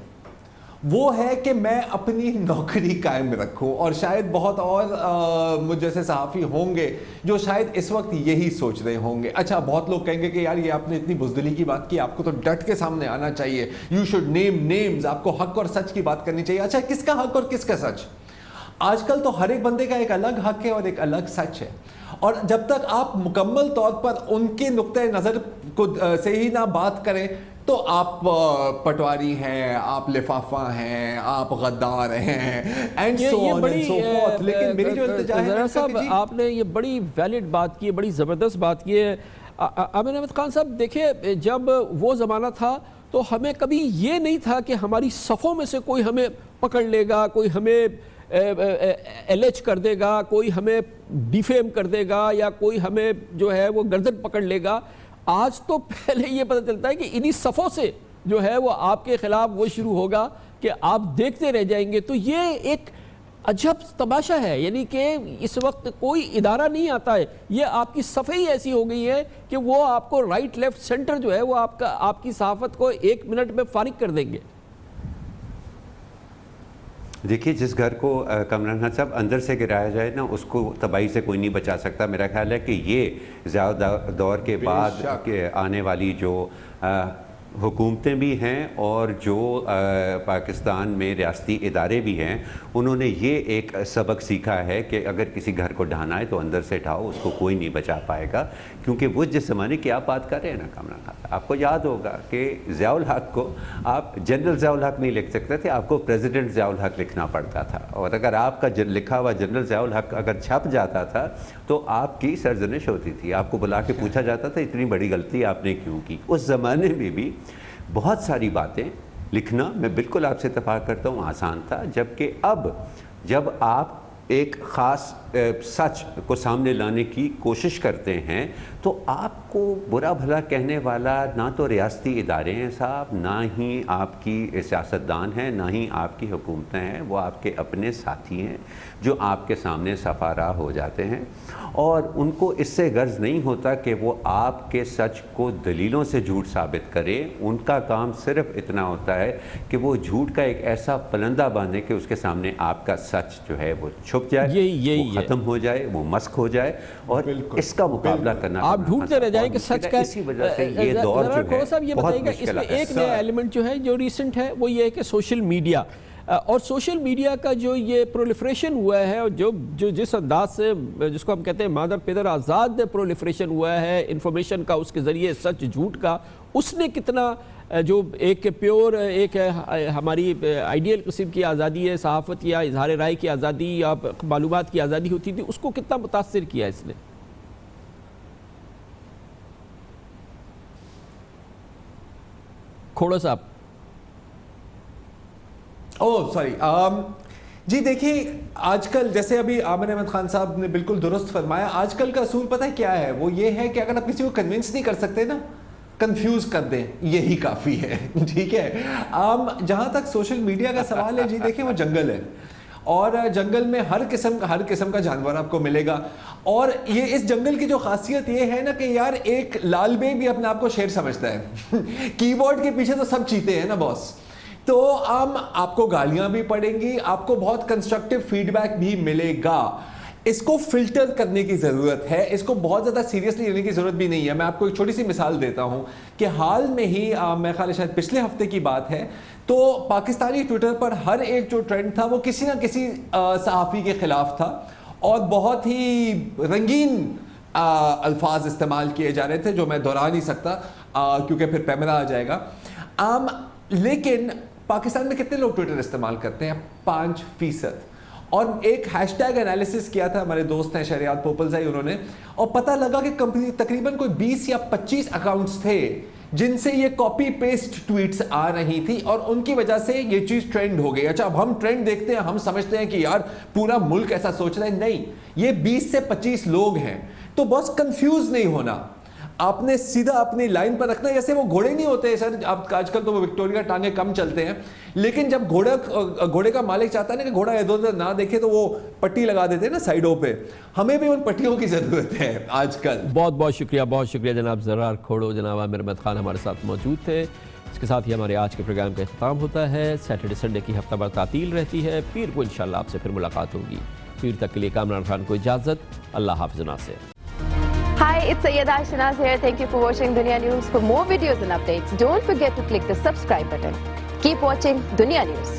Speaker 20: وہ ہے کہ میں اپنی نوکری قائم رکھوں۔ اور شاید بہت اور مجھ جیسے صحافی ہوں گے جو شاید اس وقت یہی سوچ رہے ہوں گے۔ اچھا، بہت لوگ کہیں گے کہ یار یہ آپ نے اتنی بزدلی کی بات کی، آپ کو تو ڈٹ کے سامنے آنا چاہیے، یو شوڈ نیم نیمز، آپ کو حق اور سچ کی بات کرنی چاہیے۔ اچھا، کس کا حق اور کس کا سچ؟ آج کل تو ہر ایک بندے کا ایک الگ حق ہے اور ایک الگ سچ ہے، اور جب تک آپ مکمل طور پر ان کے نقطۂ نظر کو سے ہی نہ بات کریں تو آپ پٹواری ہیں، آپ لفافہ ہیں، آپ غدار ہیں، and so on and so forth. لیکن میری جو التجا ہے
Speaker 3: صاحب، آپ نے یہ بڑی ویلڈ بات کی ہے، بڑی زبردست بات کی ہے۔ عامر احمد خان صاحب، دیکھیں جب وہ زمانہ تھا تو ہمیں کبھی یہ نہیں تھا کہ ہماری صفوں میں سے کوئی ہمیں پکڑ لے گا، کوئی ہمیں ایلیچ کر دے گا، کوئی ہمیں ڈیفیم کر دے گا، یا کوئی ہمیں جو ہے وہ گردن پکڑ لے گا۔ آج تو پہلے یہ پتہ چلتا ہے کہ انہی صفوں سے جو ہے وہ آپ کے خلاف وہ شروع ہوگا کہ آپ دیکھتے رہ جائیں گے۔ تو یہ ایک عجب تماشا ہے، یعنی کہ اس وقت کوئی ادارہ نہیں آتا ہے، یہ آپ کی صفحے ہی ایسی ہو گئی ہے کہ وہ آپ کو رائٹ لیفٹ سینٹر جو ہے وہ آپ کی صحافت کو 1 منٹ میں فارغ کر دیں گے۔
Speaker 19: دیکھیے، جس گھر کو کامران خان صاحب اندر سے گرایا جائے نا، اس کو تباہی سے کوئی نہیں بچا سکتا۔ میرا خیال ہے کہ یہ زیادہ دور کے بعد کے آنے والی جو حکومتیں بھی ہیں اور جو پاکستان میں ریاستی ادارے بھی ہیں، انہوں نے یہ ایک سبق سیکھا ہے کہ اگر کسی گھر کو ڈھانا ہے تو اندر سے ڈھاؤ، اس کو کوئی نہیں بچا پائے گا۔ کیونکہ وہ جس زمانے کی آپ بات کر رہے ہیں نا کامران خان، آپ کو یاد ہوگا کہ ضیاء الحق کو آپ جنرل ضیاء الحق نہیں لکھ سکتے تھے، آپ کو پریزیڈنٹ ضیاء الحق لکھنا پڑتا تھا، اور اگر آپ کا لکھا ہوا جنرل ضیاء الحق اگر چھپ جاتا تھا تو آپ کی سرزنش ہوتی تھی، آپ کو بلا کے پوچھا جاتا تھا اتنی بڑی غلطی آپ نے کیوں کی۔ اس زمانے میں بھی بہت ساری باتیں لکھنا، میں بالکل آپ سے اتفاق کرتا ہوں، آسان تھا، جبکہ اب جب آپ ایک خاص سچ کو سامنے لانے کی کوشش کرتے ہیں تو آپ کو برا بھلا کہنے والا نہ تو ریاستی ادارے ہیں صاحب، نہ ہی آپ کی سیاستدان ہیں، نہ ہی آپ کی حکومتیں ہیں، وہ آپ کے اپنے ساتھی ہیں جو آپ کے سامنے صفا راہ ہو جاتے ہیں، اور ان کو اس سے غرض نہیں ہوتا کہ وہ آپ کے سچ کو دلیلوں سے جھوٹ ثابت کرے۔ ان کا کام صرف اتنا ہوتا ہے کہ وہ جھوٹ کا ایک ایسا پلندہ باندھے کہ اس کے سامنے آپ کا سچ جو ہے وہ چھپ چھپ جائے، وہ ختم ہو جائے، وہ مسخ ہو جائے، اور اس کا مقابلہ کرنا
Speaker 3: آپ ڈھونڈتے رہ جائیں کہ سچ کا.
Speaker 19: اسی وجہ سے یہ دور جو ہے بہت مشکل ہے.
Speaker 3: اس میں ایک نیا ایلیمنٹ جو ہے جو ریسنٹ ہے وہ یہ ہے کہ سوشل میڈیا، اور سوشل میڈیا کا جو یہ پرولیفریشن ہوا ہے، اور جو جس انداز سے جس کو ہم کہتے ہیں مادر پیدر آزاد پرولیفریشن ہوا ہے انفارمیشن کا، اس کے ذریعے سچ جھوٹ کا، اس نے کتنا جو ایک پیور ایک ہماری آئیڈیل قسم کی آزادی ہے، صحافت یا اظہار رائے کی آزادی یا معلومات کی آزادی ہوتی تھی، اس کو کتنا متاثر کیا اس نے؟ کھوڑا صاحب.
Speaker 20: سوری جی دیکھیں، آج کل جیسے ابھی عامر احمد خان صاحب نے بالکل درست فرمایا، آج کل کا اصول پتہ ہے کیا ہے؟ وہ یہ ہے کہ اگر آپ کسی کو کنونس نہیں کر سکتے نا، کنفیوز کر دیں، یہی کافی ہے. ٹھیک ہے. جہاں تک سوشل میڈیا کا سوال ہے، جی دیکھیں وہ جنگل ہے، اور جنگل میں ہر قسم کا جانور آپ کو ملے گا، اور یہ اس جنگل کی جو خاصیت یہ ہے نا کہ یار ایک لال بے بھی اپنے آپ کو شیر سمجھتا ہے. کی بورڈ کے پیچھے تو سب چیتے ہیں نا باس. تو آپ کو گالیاں بھی پڑیں گی، آپ کو بہت کنسٹرکٹیو فیڈ بیک بھی ملے گا. اس کو فلٹر کرنے کی ضرورت ہے، اس کو بہت زیادہ سیریسلی لینے کی ضرورت بھی نہیں ہے. میں آپ کو ایک چھوٹی سی مثال دیتا ہوں کہ حال میں ہی میں خیال شاید پچھلے ہفتے کی بات ہے، تو پاکستانی ٹویٹر پر ہر ایک جو ٹرینڈ تھا وہ کسی نہ کسی صحافی کے خلاف تھا، اور بہت ہی رنگین الفاظ استعمال کیے جا رہے تھے جو میں دہرا نہیں سکتا کیونکہ پھر پیمرا آ جائے گا. لیکن پاکستان میں کتنے لوگ ٹویٹر استعمال کرتے ہیں؟ 5%. اور ایک ہیش ٹیگ انالیسس کیا تھا، ہمارے دوست ہیں شہریات پوپلزائی، انہوں نے، اور پتہ لگا کہ تقریباً کوئی 20 یا 25 اکاؤنٹس تھے جن سے یہ کاپی پیسٹ ٹویٹس آ رہی تھی، اور ان کی وجہ سے یہ چیز ٹرینڈ ہو گئی. اچھا اب ہم ٹرینڈ دیکھتے ہیں، ہم سمجھتے ہیں کہ یار پورا ملک ایسا سوچ رہا ہے. نہیں، یہ 20 سے 25 لوگ ہیں. تو بس کنفیوز نہیں ہونا، آپ نے سیدھا اپنی لائن پر رکھنا ہے. جیسے وہ گھوڑے نہیں ہوتے سر، اب آج کل تو وہ وکٹوریا ٹانگیں کم چلتے ہیں، لیکن جب گھوڑے کا مالک چاہتا ہے نا کہ گھوڑا ادھر ادھر نہ دیکھے تو وہ پٹی لگا دیتے ہیں نا سائڈوں پہ. ہمیں بھی ان پٹیوں کی ضرورت ہے آج کل.
Speaker 3: بہت شکریہ جناب زرار کھوڑو. جناب عامر احمد خان ہمارے ساتھ موجود تھے. اس کے ساتھ ہی ہمارے آج کے پروگرام کا اختتام ہوتا ہے. سیٹرڈے سنڈے کی ہفتہ بھر تعطیل رہتی ہے. پیر کو انشاءاللہ آپ سے پھر ملاقات ہوگی. پیر تک کے لیے کامران خان کو اجازت. اللہ حافظ ناصر.
Speaker 21: Hi, it's Sayyeda Shanaz here. Thank you for watching Dunya News. For more videos and updates, don't forget to click the subscribe button. Keep watching Dunya News.